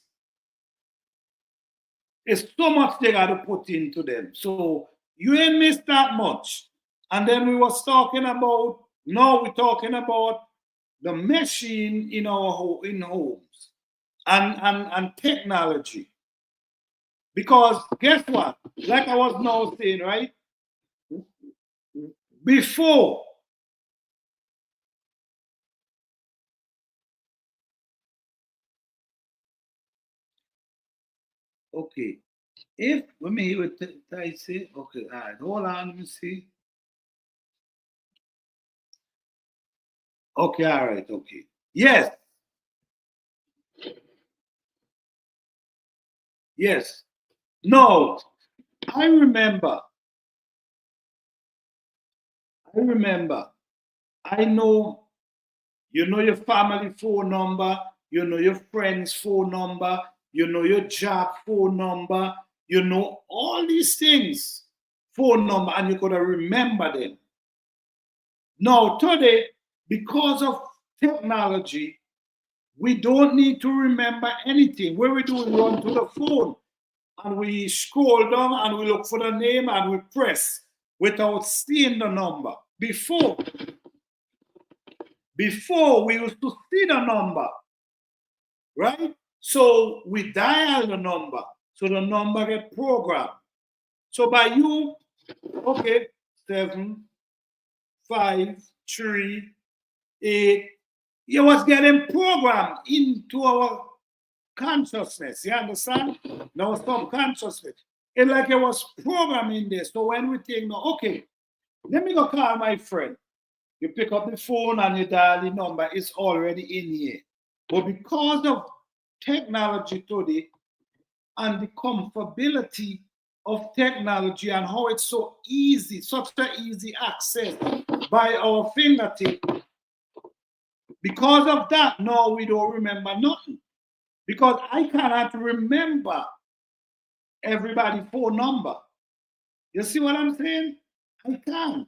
it's so much they got to put into them. So you ain't missed that much. And then we was talking about, now we're talking about the machine in our in homes and technology. Because guess what? Like I was now saying, right? Before, okay, if let me hear what I say. Okay, all right, hold on, let me see. Okay, all right, okay. Yes, yes. No, I remember. I remember. I know you know your family phone number, you know your friend's phone number, you know your job phone number, you know all these things, phone number, and you gotta remember them. Now, today, because of technology, we don't need to remember anything. What we do, we run to the phone and we scroll down and we look for the name and we press without seeing the number. Before we used to see the number, right? So we dial the number, so the number get programmed. So by you, okay, 7, 5, 3, 8, you was getting programmed into our consciousness. You understand? Now subconsciousness. It's like it was programming this. So when we think, no, okay, let me go call my friend. You pick up the phone and you dial the number, it's already in here. But because of technology today and the comfortability of technology and how it's so easy, such an easy access by our fingertip, because of that, no, we don't remember nothing. Because I cannot remember everybody's phone number. You see what I'm saying? I can't.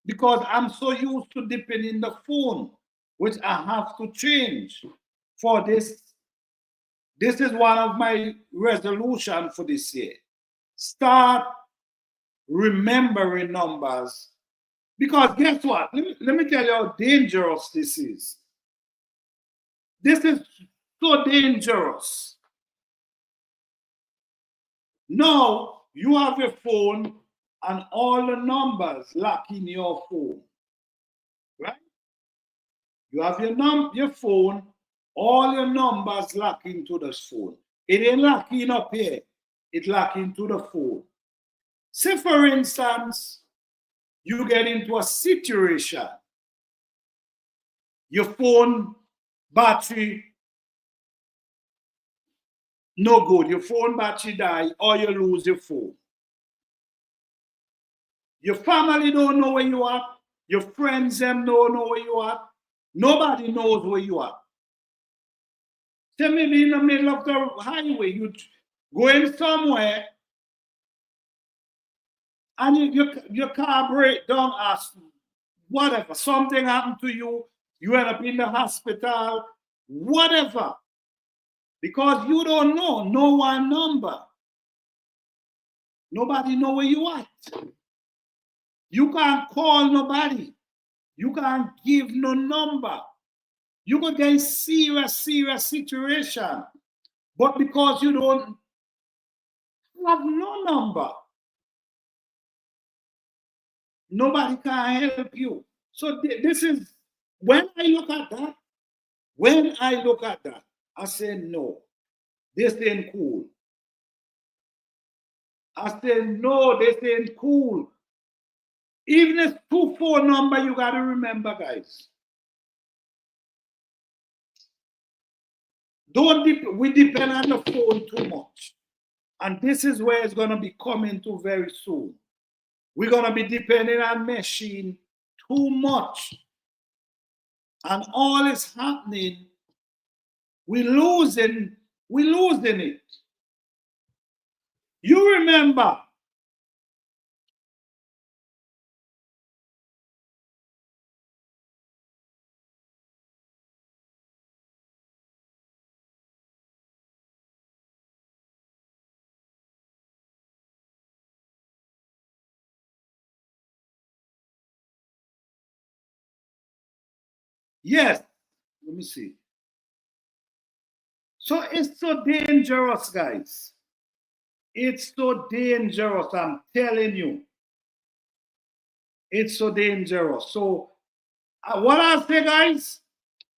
Because I'm so used to dipping in the phone, which I have to change for this. This is one of my resolutions for this year. Start remembering numbers. Because guess what? Let me tell you how dangerous this is. This is so dangerous. Now you have your phone and all the numbers lock in your phone, right? You have your phone, all your numbers lock into the phone. It ain't locking up here. It lock into the phone. Say for instance, you get into a situation, your phone battery no good, your phone battery die, or you lose your phone. Your family don't know where you are. Your friends them don't know where you are. Nobody knows where you are. Say maybe in the middle of the highway, you going somewhere, and your car break down, as whatever, something happened to you, you end up in the hospital, whatever, because you don't know no one number. Nobody know where you at. You can't call nobody. You can't give no number. You could get serious situation. But because you don't have no number, nobody can help you. So this is, when I look at that, I say no, this ain't cool. I say no, this ain't cool. Even if 2 phone number, you gotta remember, guys. We depend on the phone too much. And this is where it's gonna be coming to very soon. We're gonna be depending on machine too much. And all is happening, we're losing it. You remember, yes, let me see. So it's so dangerous, guys. It's so dangerous, I'm telling you. It's so dangerous. So, what I say, guys,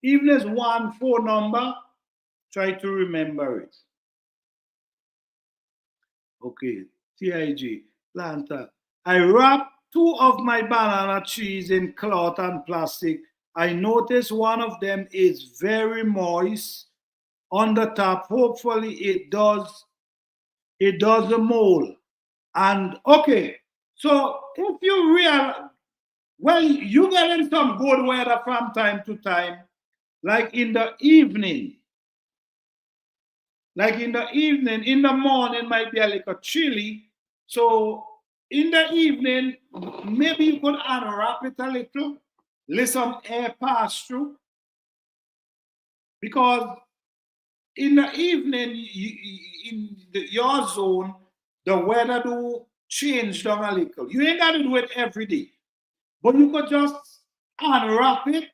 even as one phone number, try to remember it. Okay, TIG, planter. I wrap 2 of my banana trees in cloth and plastic. I notice one of them is very moist on the top. Hopefully it does the mold. And okay, so if you realize, well, you getting some good weather from time to time, like in the evening. In the morning might be a little chilly. So in the evening, maybe you could unwrap it a little, let some air pass through. Because in the evening, your zone, the weather do change down a little. You ain't got to do it every day. But you could just unwrap it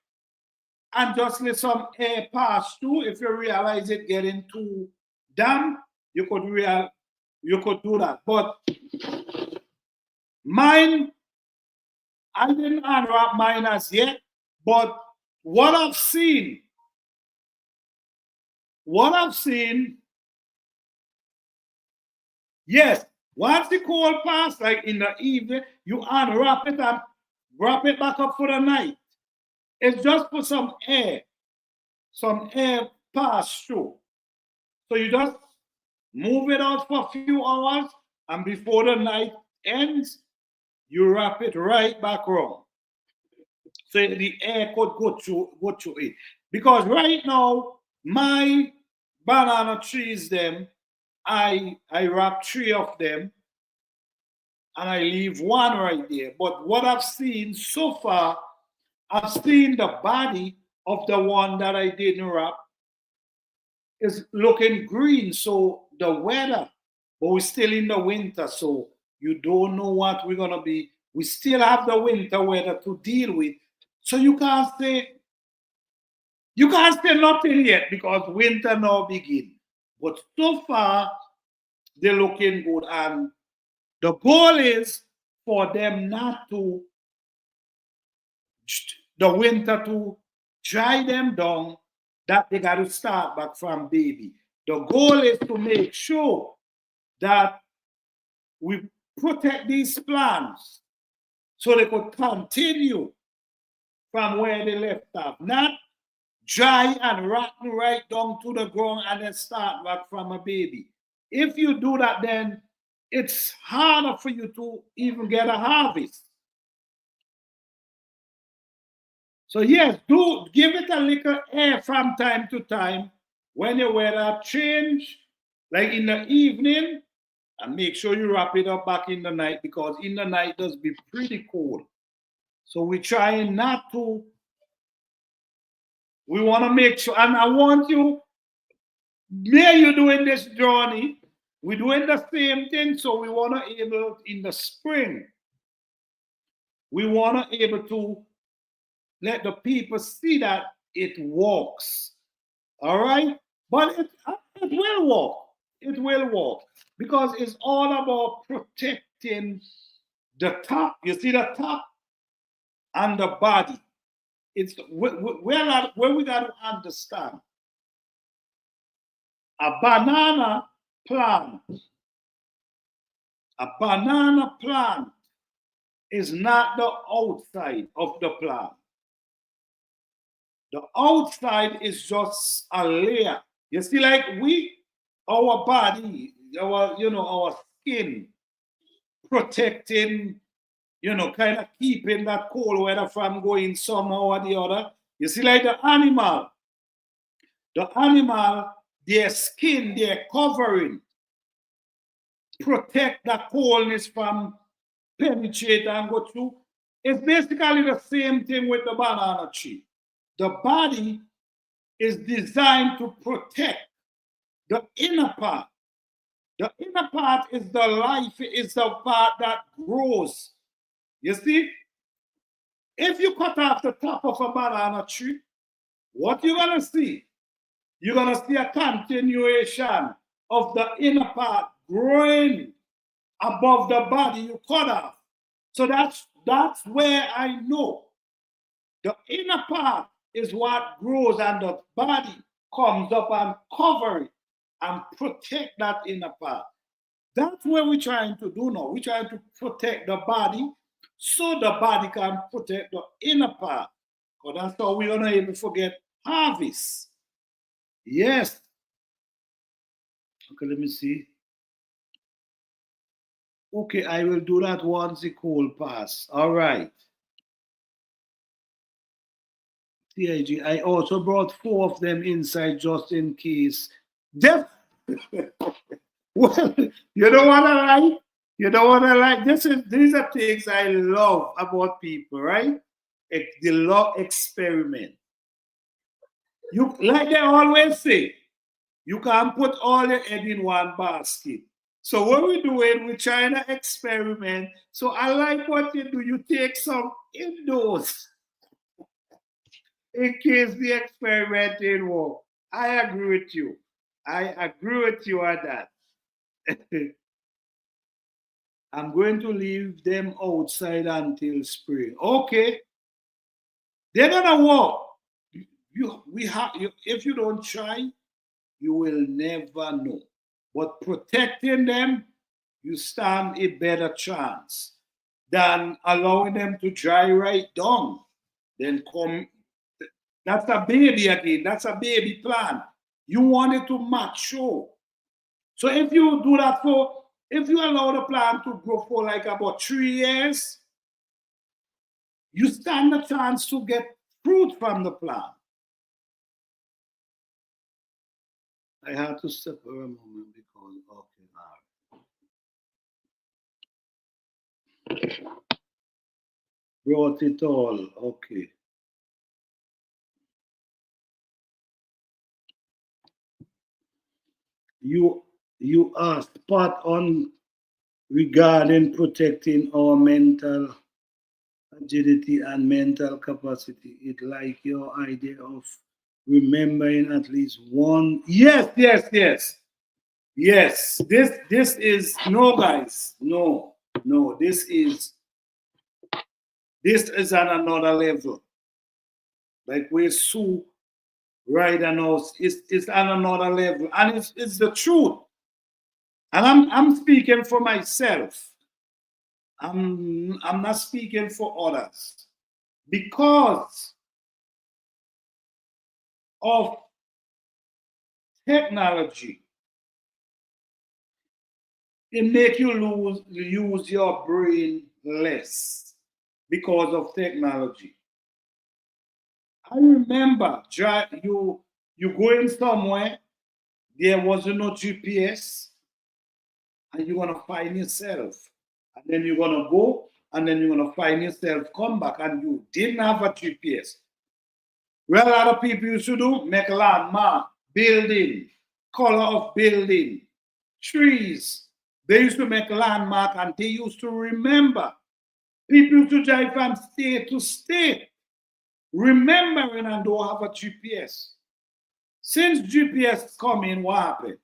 and just let some air pass through. If you realize it getting too damp, you could do that. But mine, I didn't unwrap mine as yet. But what I've seen, yes, once the cold pass, like in the evening, you unwrap it and wrap it back up for the night. It's just for some air pass through. So you just move it out for a few hours, and before the night ends, you wrap it right back around. So the air could go through it. Because right now, my banana trees, them, I wrap 3 of them and I leave one right there. But what I've seen so far, I've seen the body of the one that I didn't wrap is looking green. So the weather, but we're still in the winter, so you don't know what we're gonna be. We still have the winter weather to deal with. So you can't say nothing yet because winter now begin. But so far, they're looking good. And the goal is for them not to, the winter to dry them down, that they got to start back from baby. The goal is to make sure that we protect these plants so they could continue from where they left off. Not dry and rotten right down to the ground and then start back from a baby. If you do that, then it's harder for you to even get a harvest. So yes, do give it a little air from time to time when your weather change, like in the evening, and make sure you wrap it up back in the night because in the night it does be pretty cold. So we're trying not to. We want to make sure, and I want you, may you doing this journey, We're doing the same thing, so we want to able in the spring. We want to able to let the people see that it works. All right, but it will work. It will work because it's all about protecting the top. You see the top and the body. It's where we got to understand. A banana plant. A banana plant is not the outside of the plant. The outside is just a layer. You see, like our body, our skin, protecting, kind of keeping that cold weather from going somehow or the other. You see, like the animal, their skin, their covering, protect the coldness from penetrate and go through. It's basically the same thing with the banana tree. The body is designed to protect the inner part. The inner part is the life, is the part that grows. You see, if you cut off the top of a banana tree, what you're going to see? You're going to see a continuation of the inner part growing above the body you cut off. So that's where I know the inner part is what grows and the body comes up and cover it and protect that inner part. That's what we're trying to do now. We're trying to protect the body so the body can protect the inner part. Because that's how we're not able to forget harvest. Yes. Okay, let me see. Okay, I will do that once the cold pass. All right. TIG, I also brought 4 of them inside just in case. Well, you know what I like? You know what I like? These are things I love about people, right? They love experiment. You like they always say, you can't put all your egg in one basket. So what we're doing, we're trying to experiment. So I like what you do. You take some indoors in case the experiment didn't work. I agree with you. I agree with you on that. I'm going to leave them outside until spring. Okay. They're gonna work. If you don't try, you will never know. But protecting them, you stand a better chance than allowing them to dry right down. Then come, that's a baby again. That's a baby plant. You want it to mature. So if you do that if you allow the plant to grow for like about 3 years, you stand a chance to get fruit from the plant. I had to step for a moment because, okay, brought it all, okay. You are spot on regarding protecting our mental agility and mental capacity. It like your idea of remembering at least one. Yes. This is no, guys. No. This is on another level. Like we're so right now, it's on another level, and it's the truth. And I'm speaking for myself. I'm not speaking for others because of technology. It make you use your brain less because of technology. I remember you going somewhere, there was no GPS, and you're gonna find yourself. And then you're gonna go, and then you're gonna find yourself come back, and you didn't have a GPS. Well, a lot of people used to do make a landmark, building, color of building. trees. They used to make landmark and they used to remember. People used to drive from state to state, remembering and don't have a GPS. Since GPS come in, what happened?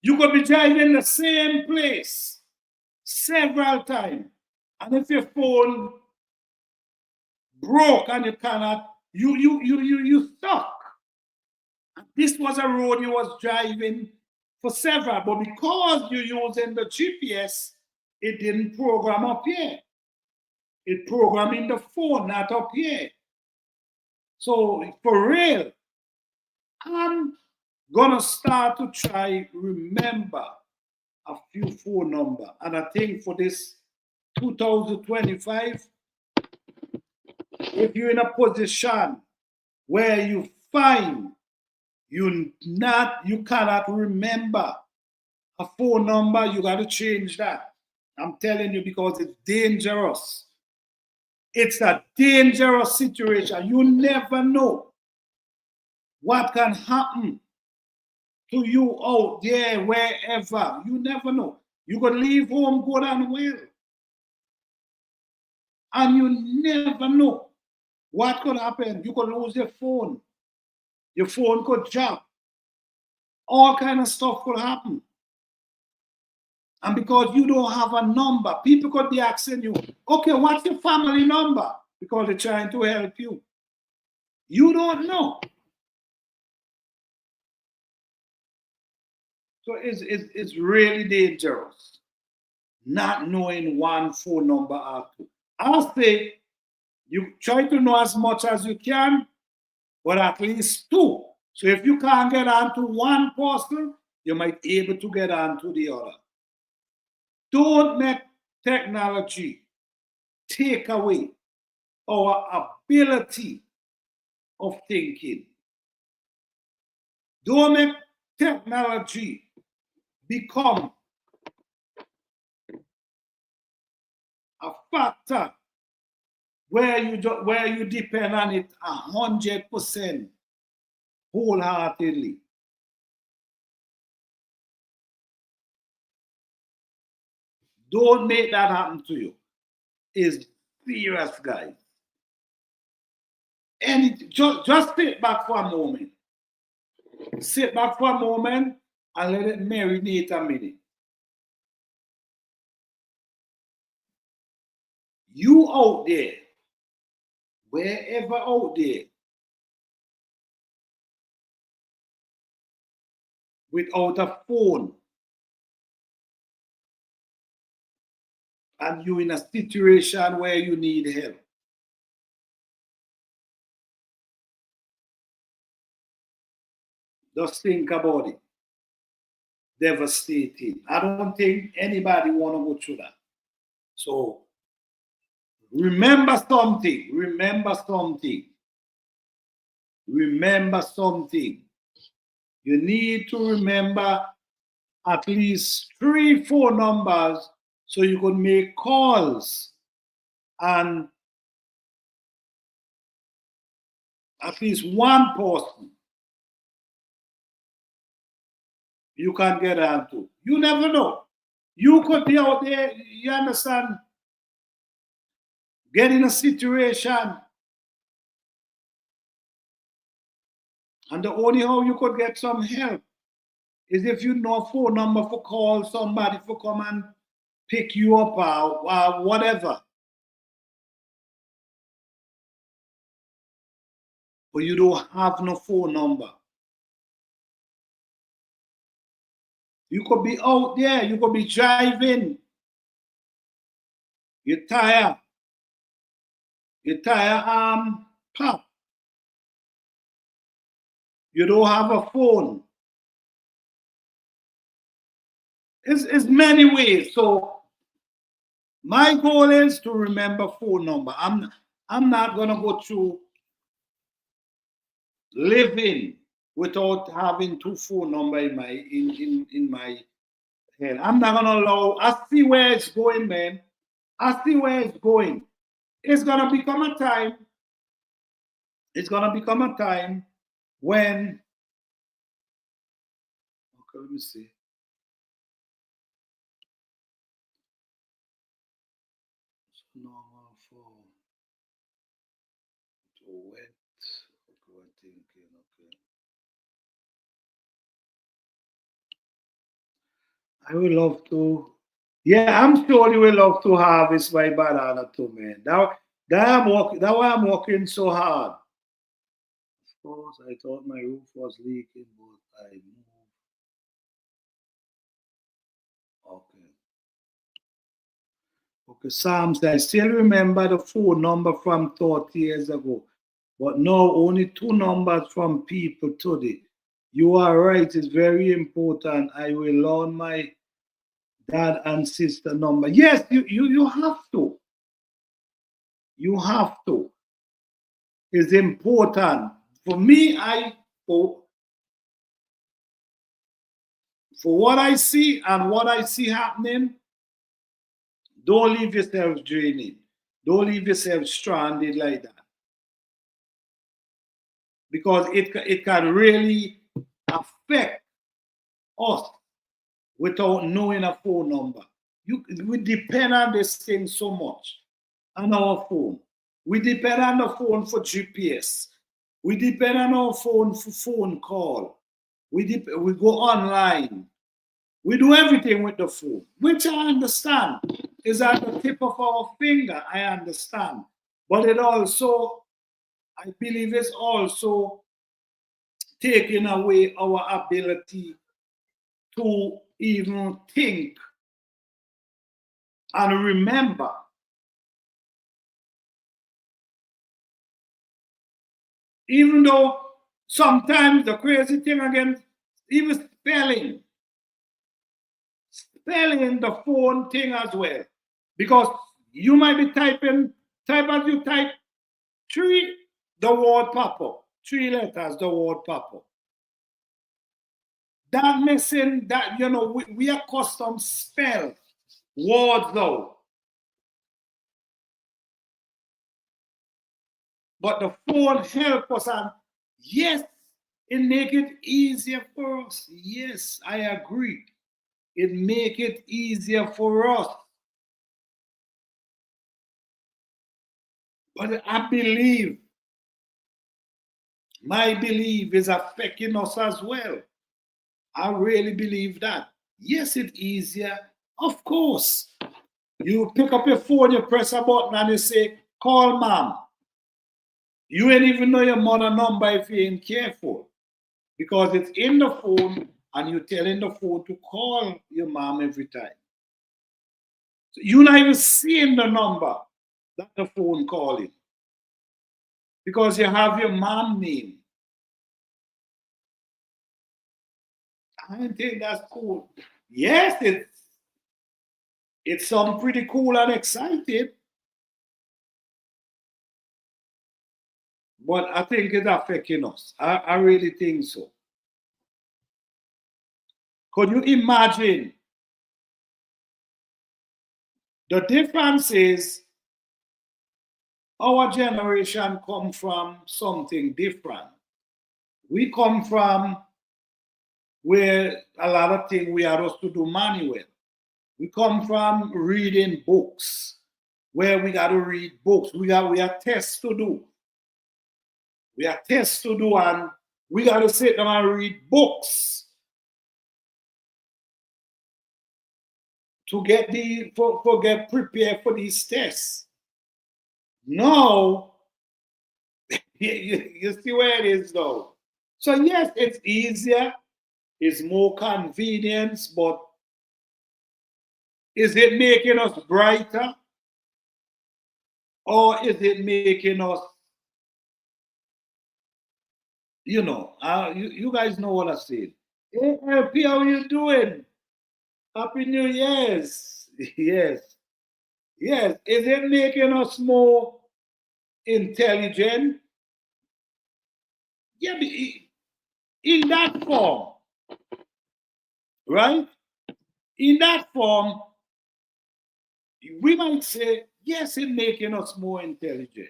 You could be driving the same place several times. And if your phone broke and you cannot, you stuck. And this was a road you was driving for several, but because you're using the GPS, it didn't program up here. It programmed in the phone, not up here. So for real, I'm gonna start to try remember a few phone number. And I think for this 2025, if you're in a position where you find you cannot remember a phone number, you got to change that. I'm telling you, because it's dangerous. It's a dangerous situation. You never know what can happen to you out there, wherever. You never know. You could leave home good and well. And you never know what could happen. You could lose your phone. Your phone could drop. All kind of stuff could happen. And because you don't have a number, people could be asking you, okay, what's your family number? Because they're trying to help you. You don't know. So it's really dangerous not knowing one phone number or two. I'll say you try to know as much as you can, but at least two. So if you can't get on to one person, you might be able to get on to the other. Don't make technology take away our ability of thinking. Don't make technology become a factor where you depend on it 100% wholeheartedly. Don't make that happen to you. It's serious, guys. And just sit back for a moment. Sit back for a moment and let it marinate a minute. You out there, wherever out there, without a phone, and you're in a situation where you need help, just think about it. Devastating. I don't think anybody want to go through that. So remember something. Remember something. Remember something. You need to remember at least 3 phone numbers so you can make calls and at least one person you can get onto. You never know. You could be out there, you understand, get in a situation, and the only how you could get some help is if you know a phone number for call somebody for come and pick you up or whatever. But you don't have no phone number. You could be out there, you could be driving. Your tire pop. You don't have a phone. It's many ways. So my goal is to remember phone number. I'm not gonna go through living without having 2 phone number in my head. I'm not gonna allow. I see where it's going, man. I see where it's going. It's gonna become a time. It's gonna become a time when let me see. Normal for wet. Okay, what thinking? Okay. I would love to. Yeah, I'm sure you will love to harvest my banana too, man. That why I'm working so hard. Of course, I thought my roof was leaking, but I moved. Okay. Okay, Sam said, I still remember the phone number from 30 years ago, but now only two numbers from people today. You are right, it's very important. I will learn my dad and sister number. Yes, you have to. You have to. It's important. For me, for what I see and what I see happening, don't leave yourself draining. Don't leave yourself stranded like that. Because it can really affect us without knowing a phone number. We depend on this thing so much on our phone. We depend on the phone for GPS. We depend on our phone for phone call. We go online. We do everything with the phone, which I understand is at the tip of our finger. I understand. But it also, I believe, it's also taking away our ability to even think and remember. Even though sometimes the crazy thing again, even spelling the phone thing as well. Because you might be type as you type three, the word pop up. 3 letters, the word pop up. That missing, that, we are accustomed spell words though. But the phone help us, and yes, it make it easier for us. Yes, I agree. It make it easier for us. But I believe, my belief is affecting us as well. I really believe that. Yes, it's easier. Of course. You pick up your phone, you press a button, and you say, call mom. You ain't even know your mother number if you ain't careful. Because it's in the phone, and you're telling the phone to call your mom every time. So you're not even seeing the number that the phone calling. Because you have your mom name. I think that's cool. Yes, it's something pretty cool and exciting. But I think it's affecting us. I really think so. Could you imagine? The difference is our generation come from something different. We come from where a lot of things we are supposed to do manual. We come from reading books, where we got to read books. We have tests to do. We have tests to do, and we got to sit down and read books to get get prepared for these tests. Now, you see where it is though. So yes, it's easier, it's more convenience, but is it making us brighter? Or is it making us, you guys know what I said. Hey, LP, how you doing? Happy New Year's. Yes. Yes. Is it making us more intelligent? Yeah, in that form, right? In that form, we might say, yes, it's making us more intelligent.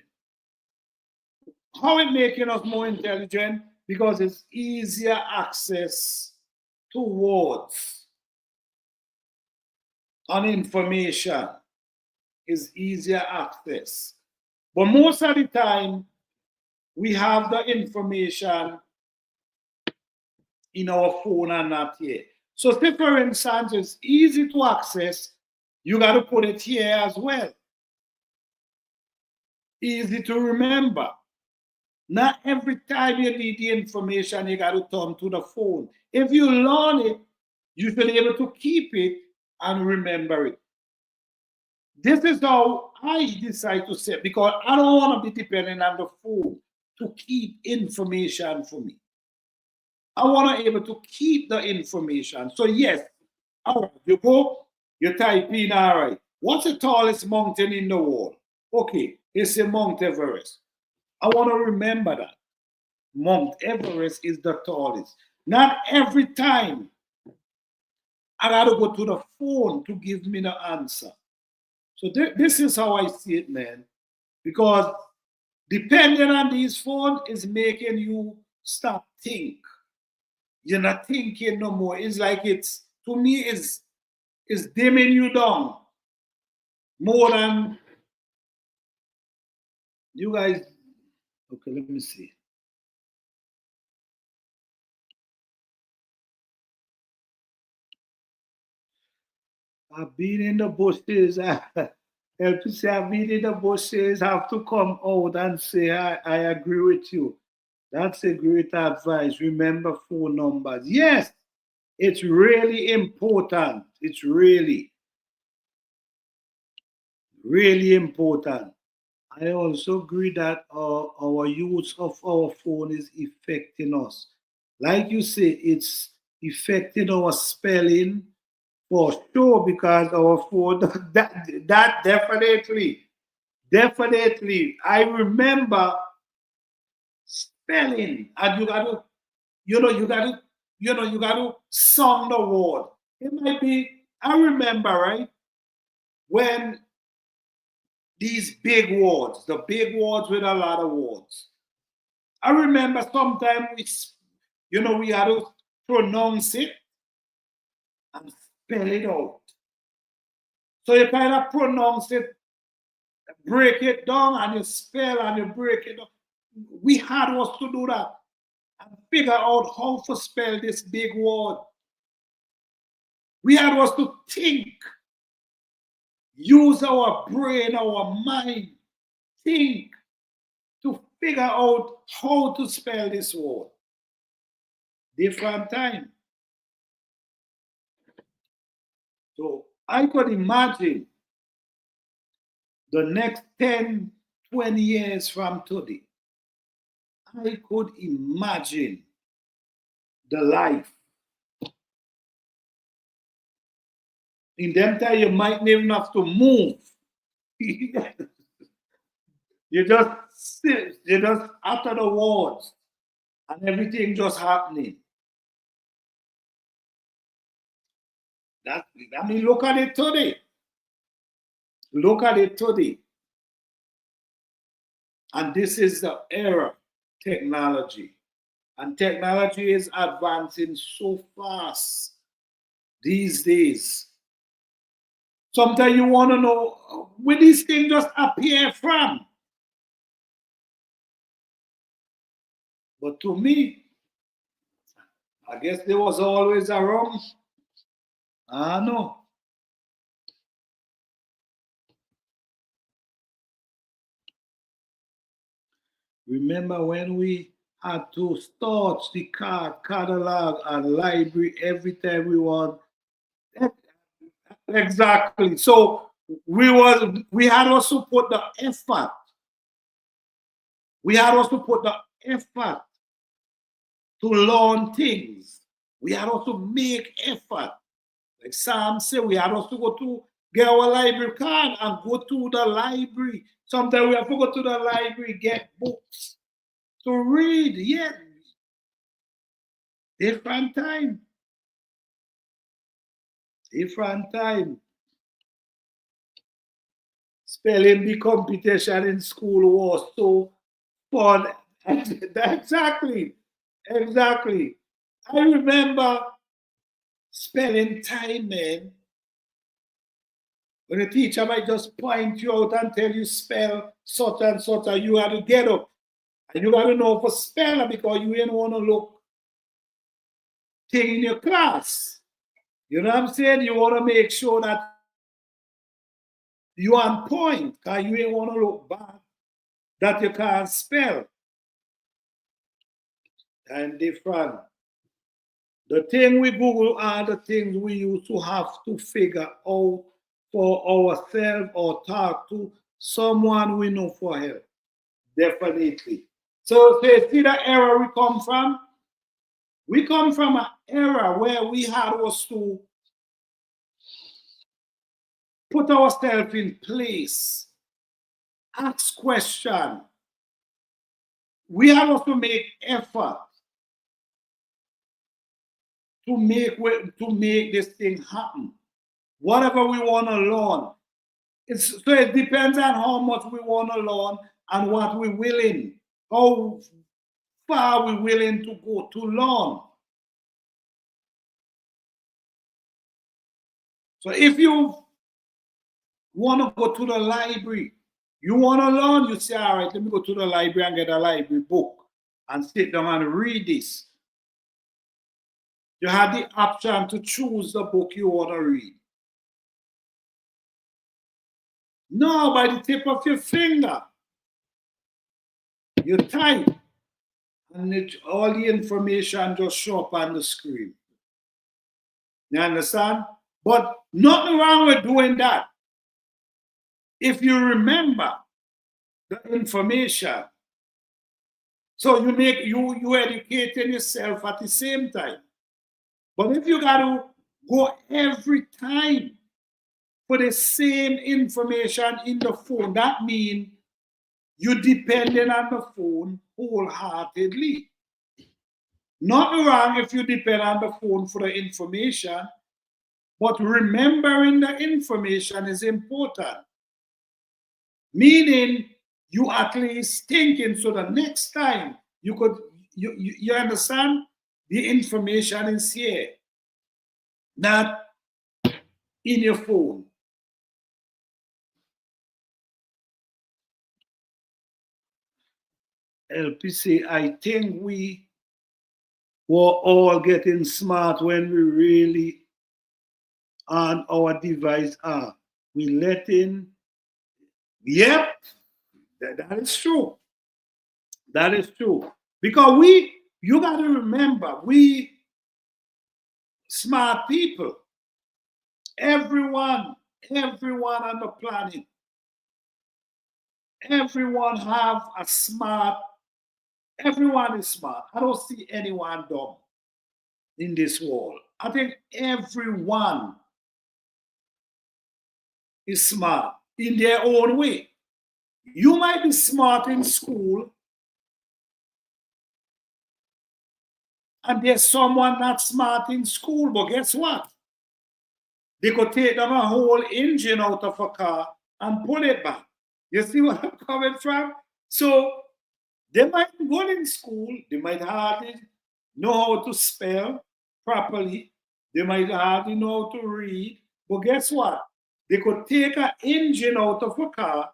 How it making us more intelligent? Because it's easier access towards an information is easier access. But most of the time, we have the information in our phone and not here. So, say for instance, it's easy to access. You got to put it here as well. Easy to remember. Not every time you need the information, you got to turn to the phone. If you learn it, you should be able to keep it and remember it. This is how I decide to say, because I don't want to be dependent on the phone to keep information for me. I want to be able to keep the information. So yes, all right, you go, you type in, all right, what's the tallest mountain in the world? Okay, it's a Mount Everest. I want to remember that. Mount Everest is the tallest. Not every time I got to go to the phone to give me the answer. So this is how I see it, man. Because depending on these phones is making you stop think. You're not thinking no more. It's like it's, to me, it's dimming you down more than you guys. Okay, let me see. I've been in the bushes. Help to say I've been in the bushes. Have to come out and say I agree with you. That's a great advice. Remember phone numbers. Yes, it's really important. It's really, really important. I also agree that our use of our phone is affecting us. Like you say, it's affecting our spelling for sure because our phone, that definitely. I remember spelling, and you got to sound the word. It might be, I remember, right, when these big words, the big words with a lot of words. I remember sometimes we had to pronounce it and spell it out. So you kind of pronounce it, break it down, and you spell and you break it down. We had us to do that and figure out how to spell this big word. We had us to think, use our brain, our mind, think to figure out how to spell this word. Different time. So I could imagine the next 10, 20 years from today. I could imagine the life. In them time, you might even have to move. You just sit, you just after the words, and everything just happening. Look at it today. Look at it today. And this is the era, technology. And technology is advancing so fast these days. Sometimes you want to know where these things just appear from. But to me, I guess there was always around. I know. Remember when we had to start the catalog and library every time we want? Exactly. So we had also put the effort. We had also put the effort to learn things. We had also make effort. Like Sam said, we had also go to get our library card and go to the library. Sometimes we have to go to the library, get books to read. Yeah. Different time. Different time. Spelling bee competition in school was so fun. Exactly. Exactly. I remember spelling time, man. When the teacher might just point you out and tell you spell such and such, and you have to get up. And you got to know for speller because you ain't want to look thing in your class. You know what I'm saying? You want to make sure that you're on point because you ain't want to look bad that you can't spell. Time different. The thing we Google are the things we used to have to figure out for ourselves or talk to someone we know for help. Definitely. So you see the era we come from? We come from an era where we had us to put ourselves in place, ask questions. We have to make effort to make this thing happen. Whatever we want to learn. So it depends on how much we want to learn and what we're willing, how far we're willing to go to learn. So if you want to go to the library, you want to learn, you say, all right, let me go to the library and get a library book and sit down and read this. You have the option to choose the book you want to read. No, by the tip of your finger, you type, and all the information just show up on the screen. You understand? But nothing wrong with doing that. If you remember the information, so you educating yourself at the same time. But if you got to go every time for the same information in the phone, that means you're depending on the phone wholeheartedly. Not wrong if you depend on the phone for the information, but remembering the information is important. Meaning you at least thinking so the next time you understand the information is here, not in your phone. LPC, I think we were all getting smart when we really on our device are. We let in, yep, that is true. That is true. Because you got to remember, we smart people, everyone on the planet, everyone have a smart, everyone is smart. I don't see anyone dumb in this world. I think everyone is smart in their own way. You might be smart in school, and there's someone not smart in school, but guess what? They could take them a whole engine out of a car and pull it back. You see where I'm coming from? So they might be good in school, they might hardly know how to spell properly, they might hardly know how to read, but guess what? They could take an engine out of a car,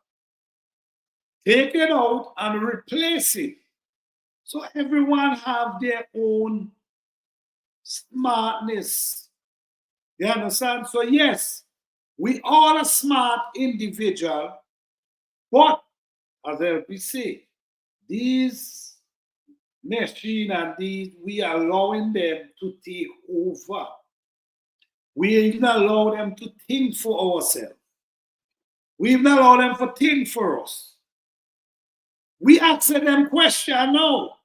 take it out and replace it. So everyone have their own smartness. You understand? So yes, we all are smart individual, but as LP say, these machine and these we are allowing them to take over. We even allow them to think for ourselves. We even allow them to think for us. We ask them questions now.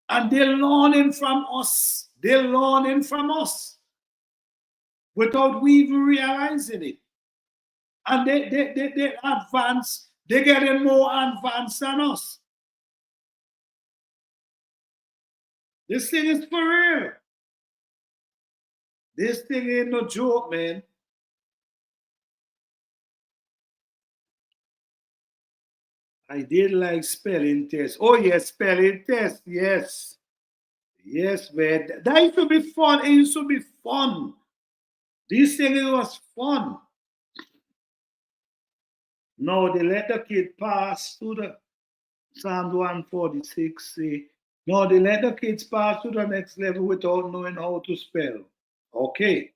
And they're learning from us. They're learning from us without we even realizing it. And they advance, they're getting more advanced than us. This thing is for real. This thing ain't no joke, man. I did like spelling test. Oh, yes, spelling test, yes. Yes, man. That used to be fun. It used to be fun. This thing it was fun. No, they let the kid pass to the Psalm 146. See. No, they let the kids pass to the next level without knowing how to spell. Okay.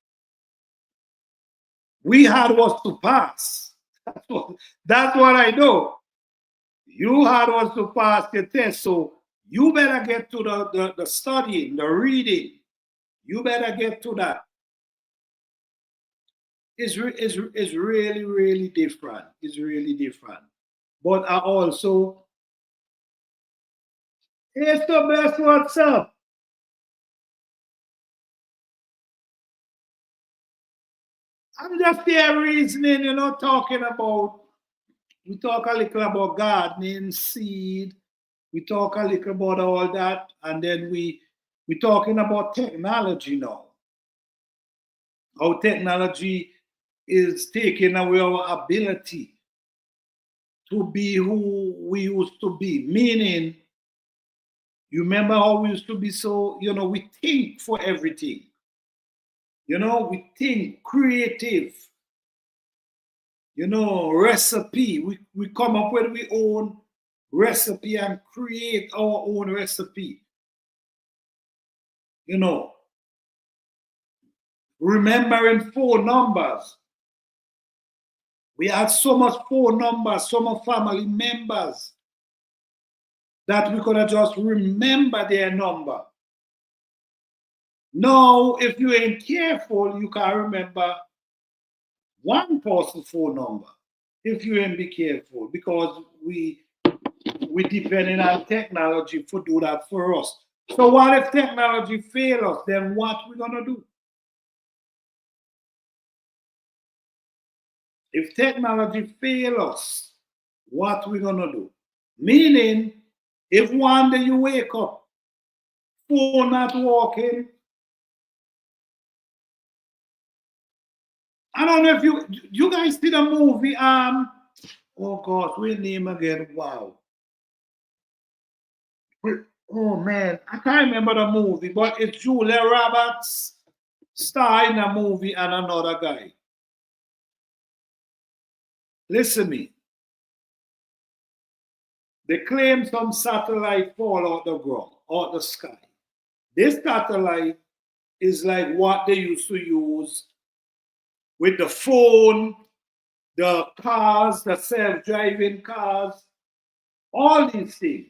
We had was to pass. That's what I know. You had was to pass the test. So you better get to the studying, the reading. You better get to that. It's really, really different. It's really different. But I also, it's the best what's up. I'm just there reasoning, talking about, we talk a little about gardening, seed, we talk a little about all that, and then we talking about technology now. How technology is taking away our ability to be who we used to be. Meaning, you remember how we used to be so, we think for everything. We think creative, recipe. We come up with our own recipe and create our own recipe. Remembering phone numbers. We had so much phone numbers, so much family members that we could have just remember their number. Now, if you ain't careful, you can remember one person's phone number if you ain't be careful, because we depending on technology for do that for us. So what if technology fail us? Then what we gonna do? If technology fail us, what we gonna do? Meaning, if one day you wake up, phone not working. I don't know if you guys see the movie. Oh God, we name again. Wow. Oh man, I can't remember the movie, but it's Julia Roberts star in a movie and another guy. Listen me. They claim some satellite fall out the ground, out the sky. This satellite is like what they used to use with the phone, the cars, the self-driving cars, all these things,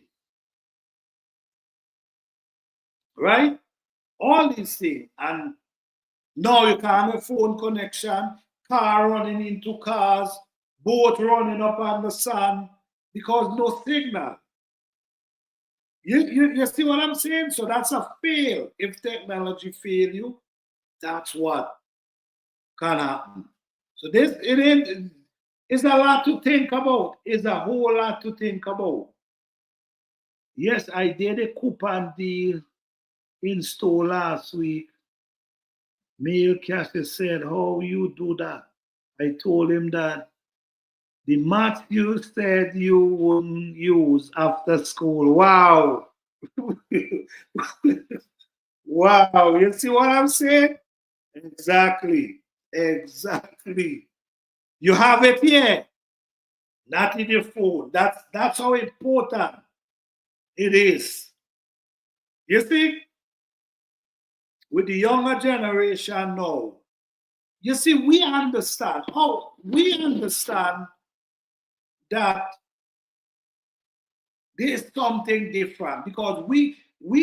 right? All these things. And now you can have a phone connection, car running into cars, boat running up on the sun because no signal. You see what I'm saying? So that's a fail. If technology fail you, that's what can happen. So it's a lot to think about. It's a whole lot to think about. Yes, I did a coupon deal in store last week. Mail cashier said, how you do that? I told him that the math you said you wouldn't use after school. Wow. Wow. You see what I'm saying? Exactly. Exactly. You have it here, not in your phone. That's how important it is. You see, with the younger generation now, you see, we understand that there's something different because we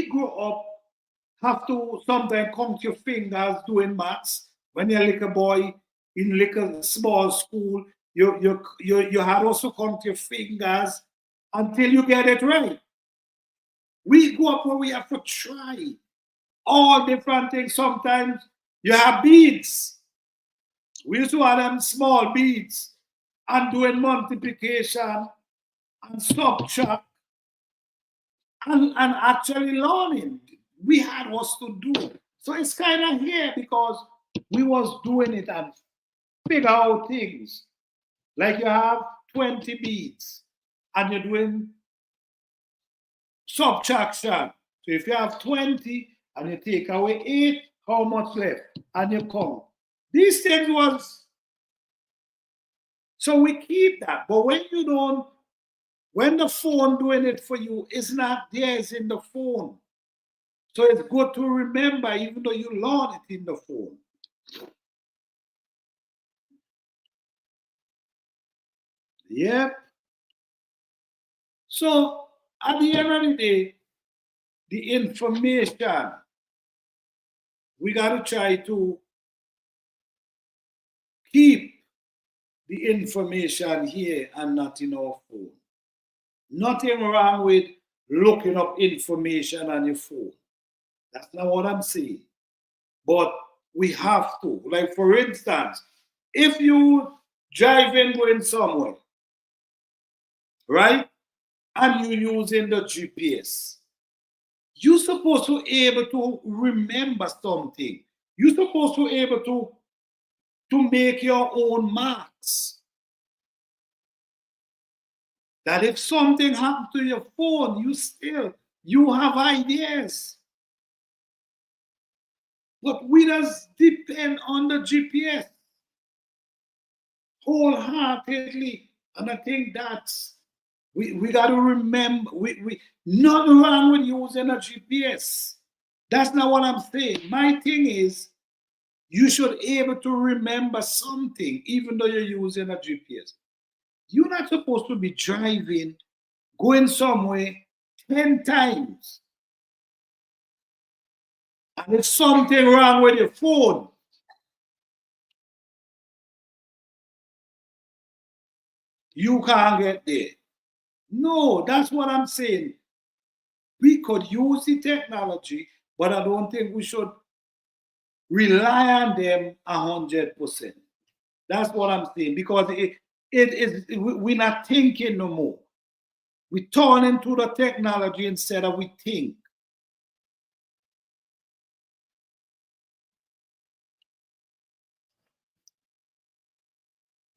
grow up have to sometimes count your fingers doing maths when you're like a boy in like a small school. You had also count your fingers until you get it right. We go up where we have to try all different things. Sometimes you have beads. We used to have them small beads and doing multiplication and subtract and actually learning. We had was to do. So it's kind of here because we was doing it and figure out things. Like you have 20 beads and you're doing subtraction. So So if you have 20 and you take away 8, how much left? And you count. These things was, so we keep that. But when you don't, when the phone doing it for you, it's not there, it's in the phone. So it's good to remember, even though you learn it in the phone. Yep. So at the end of the day, the information, we got to try to keep the information here and not in our phone. Nothing wrong with looking up information on your phone. That's not what I'm saying. But we have to. Like, for instance, if you driving going somewhere, right? And you're using the GPS, you're supposed to be able to remember something. You're supposed to be able to make your own marks. That if something happened to your phone, you have ideas. But we just depend on the GPS wholeheartedly. And I think that's, we got to remember, we nothing wrong with using a GPS. That's not what I'm saying. My thing is, you should be able to remember something, even though you're using a GPS. You're not supposed to be driving, going somewhere 10 times. And if something wrong with your phone, you can't get there. No, that's what I'm saying. We could use the technology, but I don't think we should rely on them 100%. That's what I'm saying, because we're not thinking no more. We turn into the technology instead of we think.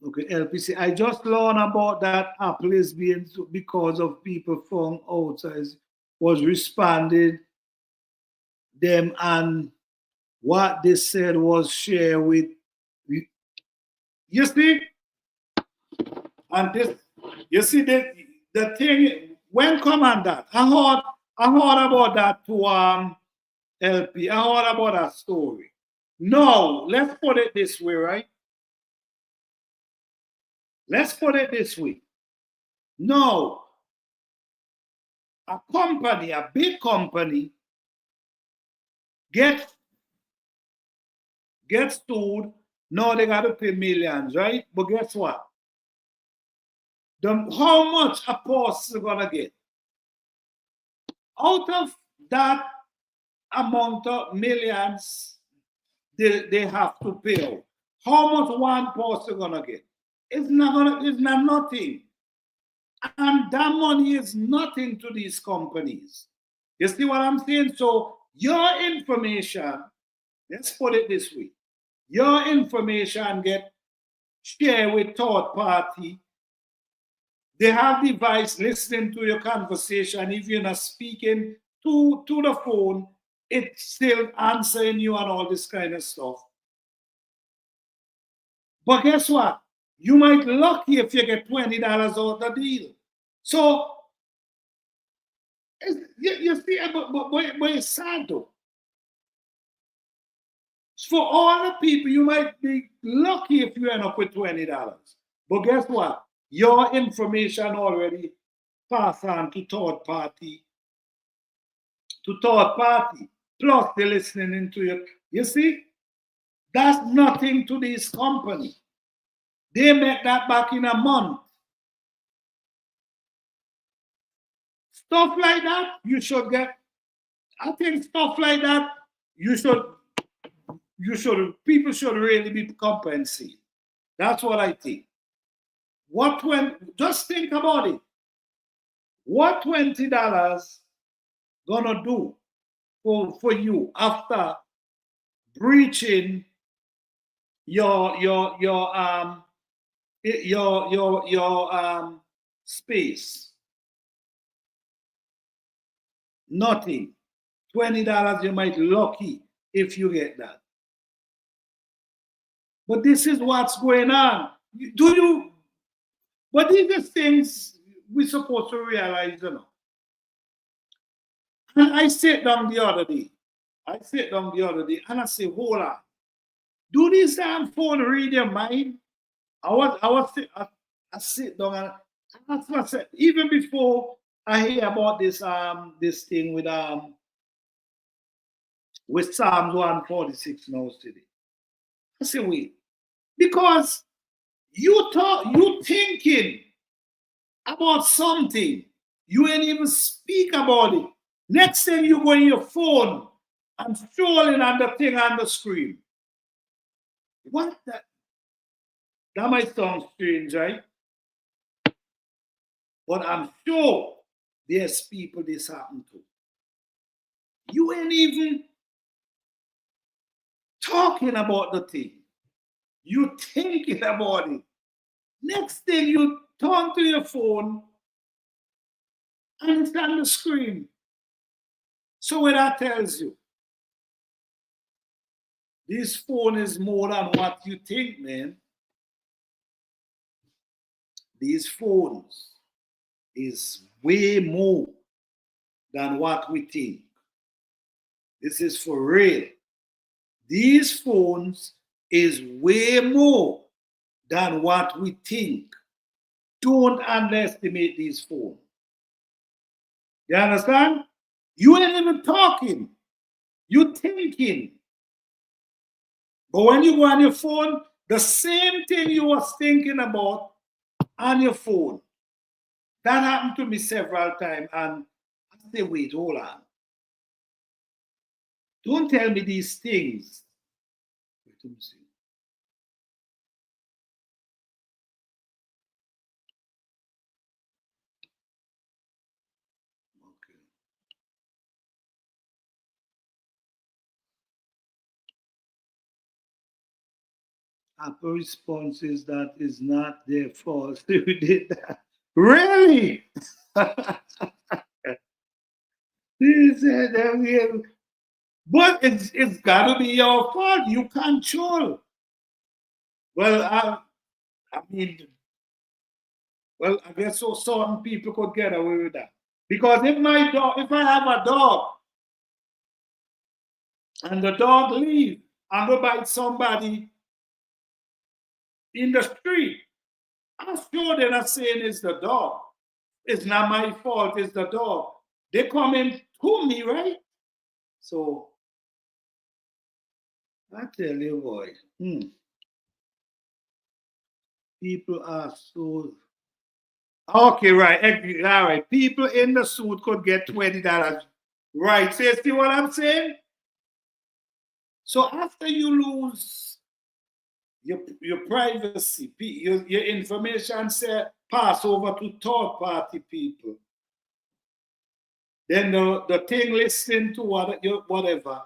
Okay, LPC. I just learned about that Apple is being, because of people from outside was responded them, and what they said was share with you see, and this, you see, the thing when come on that, I heard about that to LP. I heard about that story. No, let's put it this way, right? Let's put it this way. No, a company, a big company, get sued. No, they got to pay millions, right? But guess what? How much a person gonna get? Out of that amount of millions they have to pay out, how much one person gonna get? It's not nothing. And that money is nothing to these companies. You see what I'm saying? So your information, let's put it this way, your information get shared with third party. They have device listening to your conversation. If you're not speaking to the phone, it's still answering you and all this kind of stuff. But guess what? You might be lucky if you get $20 out the deal. So you see, but it's sad though. For all the people, you might be lucky if you end up with $20. But guess what? Your information already passed on to third party. Plus they're listening into you. You see, that's nothing to this company. They make that back in a month. Stuff like that, you should get. I think stuff like that, people should really be compensated. That's what I think. Just think about it. What $20 gonna do for you after breaching your space? Nothing. $20, you might be lucky if you get that. But this is what's going on. But these are things we're supposed to realize, you know. And I sat down the other day. And I say, hold on. Do this damn phone read your mind? I sit down and that's what I said. Even before I hear about this thing with Psalms 146 now today. I say, wait, because you thinking about something, you ain't even speak about it. Next thing you go in your phone and scrolling on the thing on the screen. What that might sound strange, right? But I'm sure there's people this happen to. You ain't even talking about the thing. You thinking about it. Next thing you turn to your phone and it's on the screen. So what that tells you, this phone is more than what you think, man. These phones is way more than what we think. This is for real. These phones is way more than what we think. Don't underestimate these phones. You understand? You ain't even talking. You thinking. But when you go on your phone, the same thing you was thinking about on your phone. That happened to me several times. And I say, wait, hold on. Don't tell me these things. Wait, let me see. Okay. Apple responses that is not their fault. We did that. Really? But it's got to be your fault. You control. Well, I mean, well, I guess so certain people could get away with that. Because if I have a dog and the dog leave and go bite somebody in the street, I'm sure they're not saying it's the dog. It's not my fault, it's the dog. They come in to me, right? So I tell you, boy, people are so okay, right. All right. People in the suit could get $20. Right. So see what I'm saying? So after you lose your privacy, your information say pass over to third party people. Then the thing listen to whatever,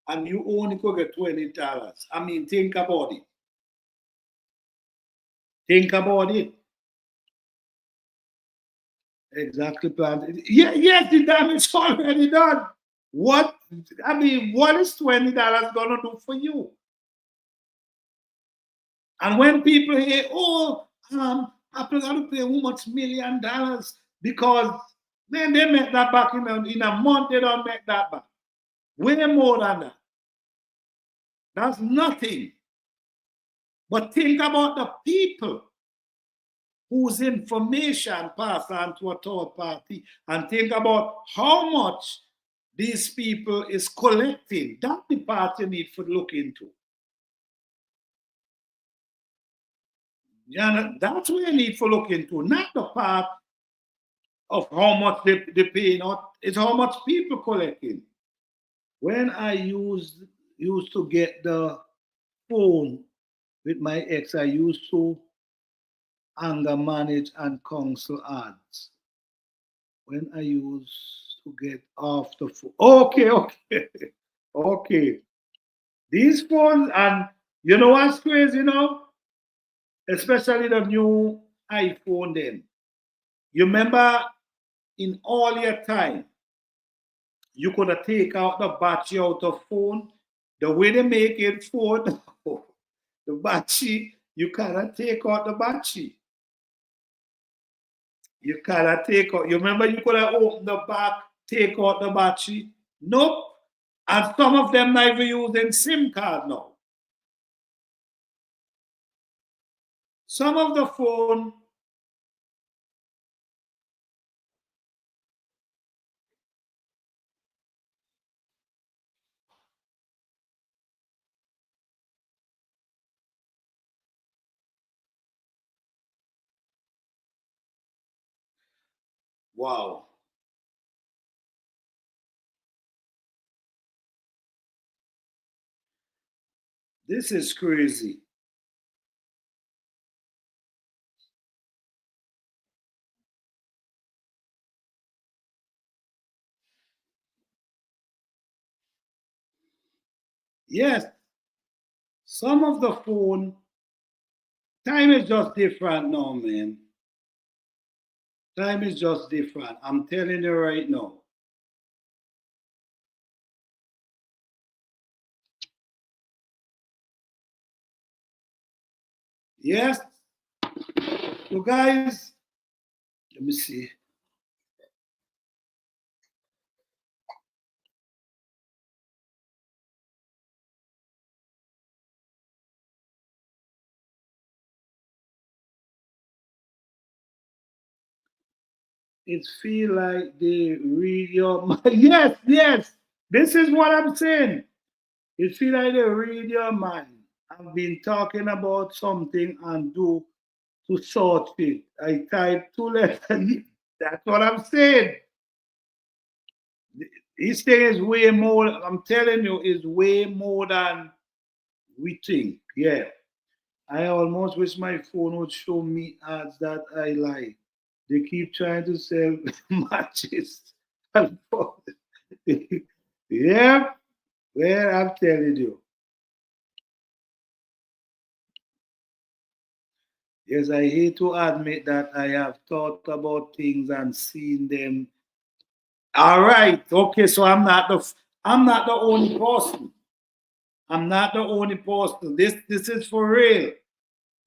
and you only could get $20. I mean, think about it. Think about it. Exactly, plan. Yeah, yes, the damage already done. What is $20 gonna do for you? And when people hear, oh, Apple got to pay how much $1 million because then they make that back in a month, they don't make that back. Way more than that. That's nothing. But think about the people whose information passed on to a third party and think about how much these people is collecting. That's the part you need to look into. Yeah, that's what you need to look into, not the part of how much they pay, not it's how much people collecting. When I used to get the phone with my ex, I used to anger manage and counsel ads. When I used to get off the phone. Okay, okay. Okay. These phones, and you know what's crazy now? Especially the new iPhone then. You remember in all your time, you could have take out the battery out of phone. The way they make it phone, the battery, you cannot take out the battery. You cannot take out. You remember you could have opened the back, take out the battery? Nope. And some of them not even using SIM card now. Some of the phone, wow. This is crazy. Yes, some of the phone, time is just different now, man. Time is just different. I'm telling you right now. Yes, you guys, let me see. It feel like they read your mind. Yes, yes. This is what I'm saying. It feel like they read your mind. I've been talking about something and do to sort it. I type two letters. That's what I'm saying. This thing is way more, I'm telling you, is way more than we think. Yeah. I almost wish my phone would show me ads that I like. They keep trying to sell matches. Yeah, well, I'm telling you. Yes, I hate to admit that I have thought about things and seen them. All right, okay, so I'm not the only person. I'm not the only person. This is for real.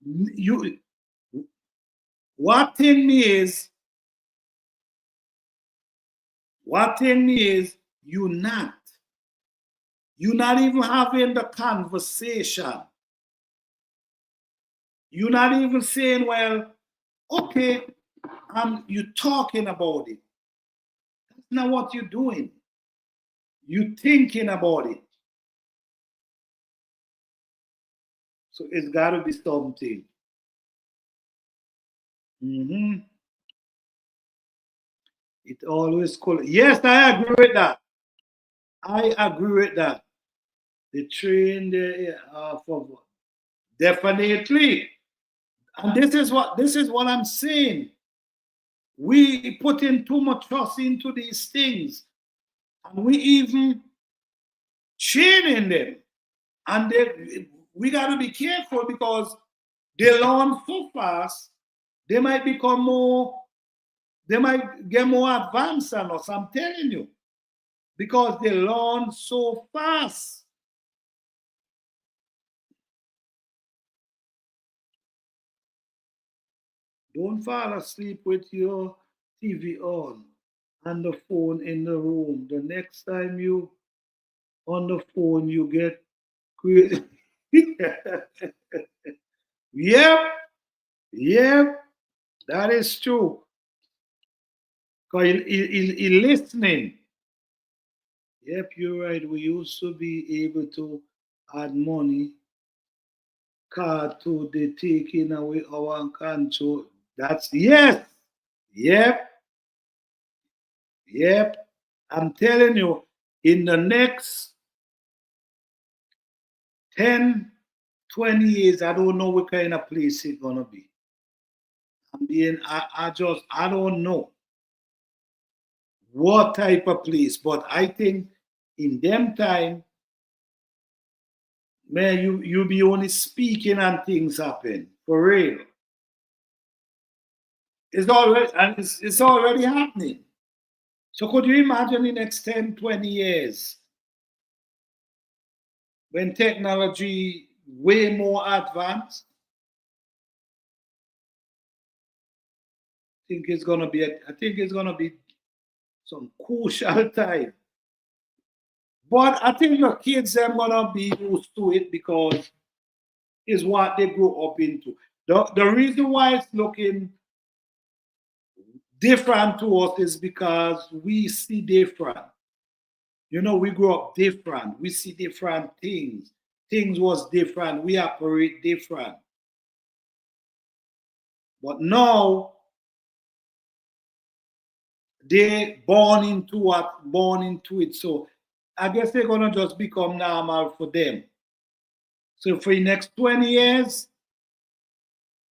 You what thing me is what thing me is you not. You're not even having the conversation. You're not even saying, well, okay, you talking about it. That's not what you're doing. You're thinking about it. So it's got to be something. Hmm. It always cool. Yes, I agree with that. I agree with that. The train there for definitely. And this is what I'm saying. We put in too much trust into these things, and we even training them. And we got to be careful because they learn so fast, they might become more, they might get more advanced than us. I'm telling you, because they learn so fast. Don't fall asleep with your TV on and the phone in the room. The next time you on the phone, you get crazy. Yep, yep, that is true. Because he listening. Yep, you're right. We used to be able to add money card to the taking away our control. That's yes. Yep, yep. I'm telling you, in the next 10, 20 years, I don't know what kind of place it's gonna be. I don't know what type of place, but I think in them time, man, you be only speaking and things happen for real. It's already happening. So could you imagine the next 10, 20 years when technology way more advanced? I think it's gonna be some crucial time. But I think your kids are gonna be used to it because it's what they grew up into. The reason why it's looking different to us is because we see different. You know, we grew up different. We see different things. Things was different. We operate different. But now they born into it. So I guess they're gonna just become normal for them. So for the next 20 years,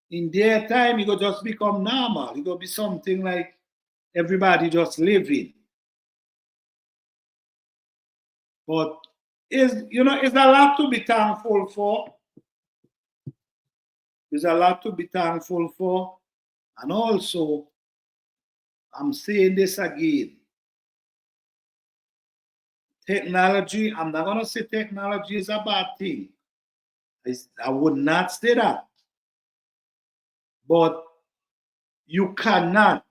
in their time, it will just become normal. It will be something like everybody just living. But it's a lot to be thankful for. There's a lot to be thankful for. And also, I'm saying this again. Technology, I'm not gonna say technology is a bad thing. I would not say that. But you cannot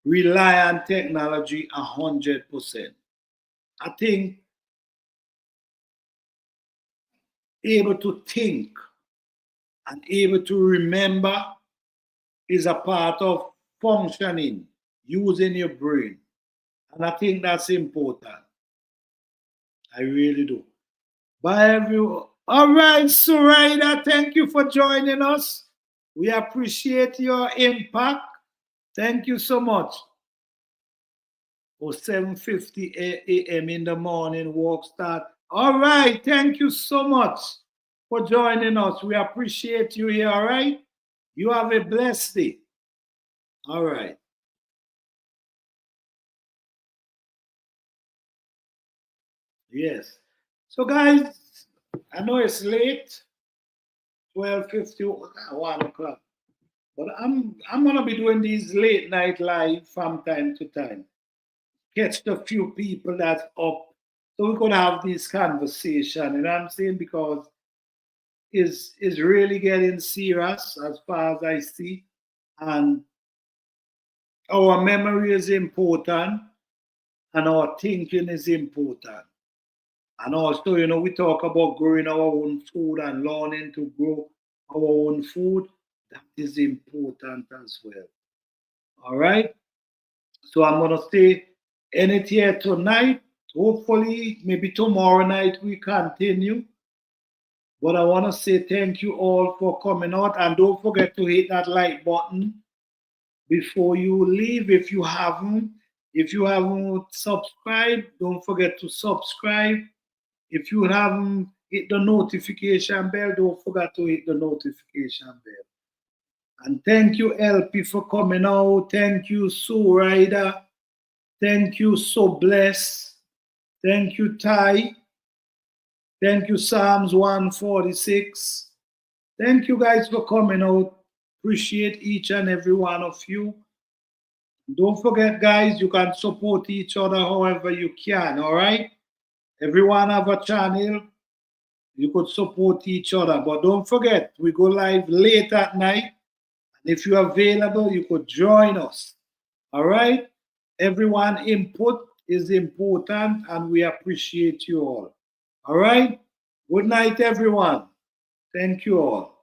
rely on technology 100%. I think able to think and able to remember is a part of functioning, using your brain. And I think that's important. I really do. Bye, everyone. All right, Suraida, thank you for joining us. We appreciate your impact. Thank you so much. Oh, 7:50 a.m. in the morning, walk start. All right, thank you so much for joining us. We appreciate you here, all right? You have a blessed day. All right. Yes. So, guys, I know it's late, 12:50, 1 o'clock. But I'm gonna be doing these late night live from time to time. Catch the few people that's up so we could have this conversation. You know what I'm saying? Because it's really getting serious as far as I see. And our memory is important and our thinking is important. And also, we talk about growing our own food and learning to grow our own food. That is important as well. All right. So I'm gonna stay in it here tonight. Hopefully, maybe tomorrow night we continue. But I want to say thank you all for coming out, and don't forget to hit that like button before you leave. If you haven't subscribed, don't forget to subscribe. If you haven't hit the notification bell, don't forget to hit the notification bell. And thank you, LP, for coming out. Thank you, Sue Ryder. Thank you, So Bless. Thank you, Ty. Thank you, Psalms 146. Thank you guys for coming out. Appreciate each and every one of you. Don't forget, guys, you can support each other however you can, all right? Everyone have a channel. You could support each other. But don't forget, we go live late at night. And if you're available, you could join us. All right? Everyone input is important and we appreciate you all. All right? Good night, everyone. Thank you all.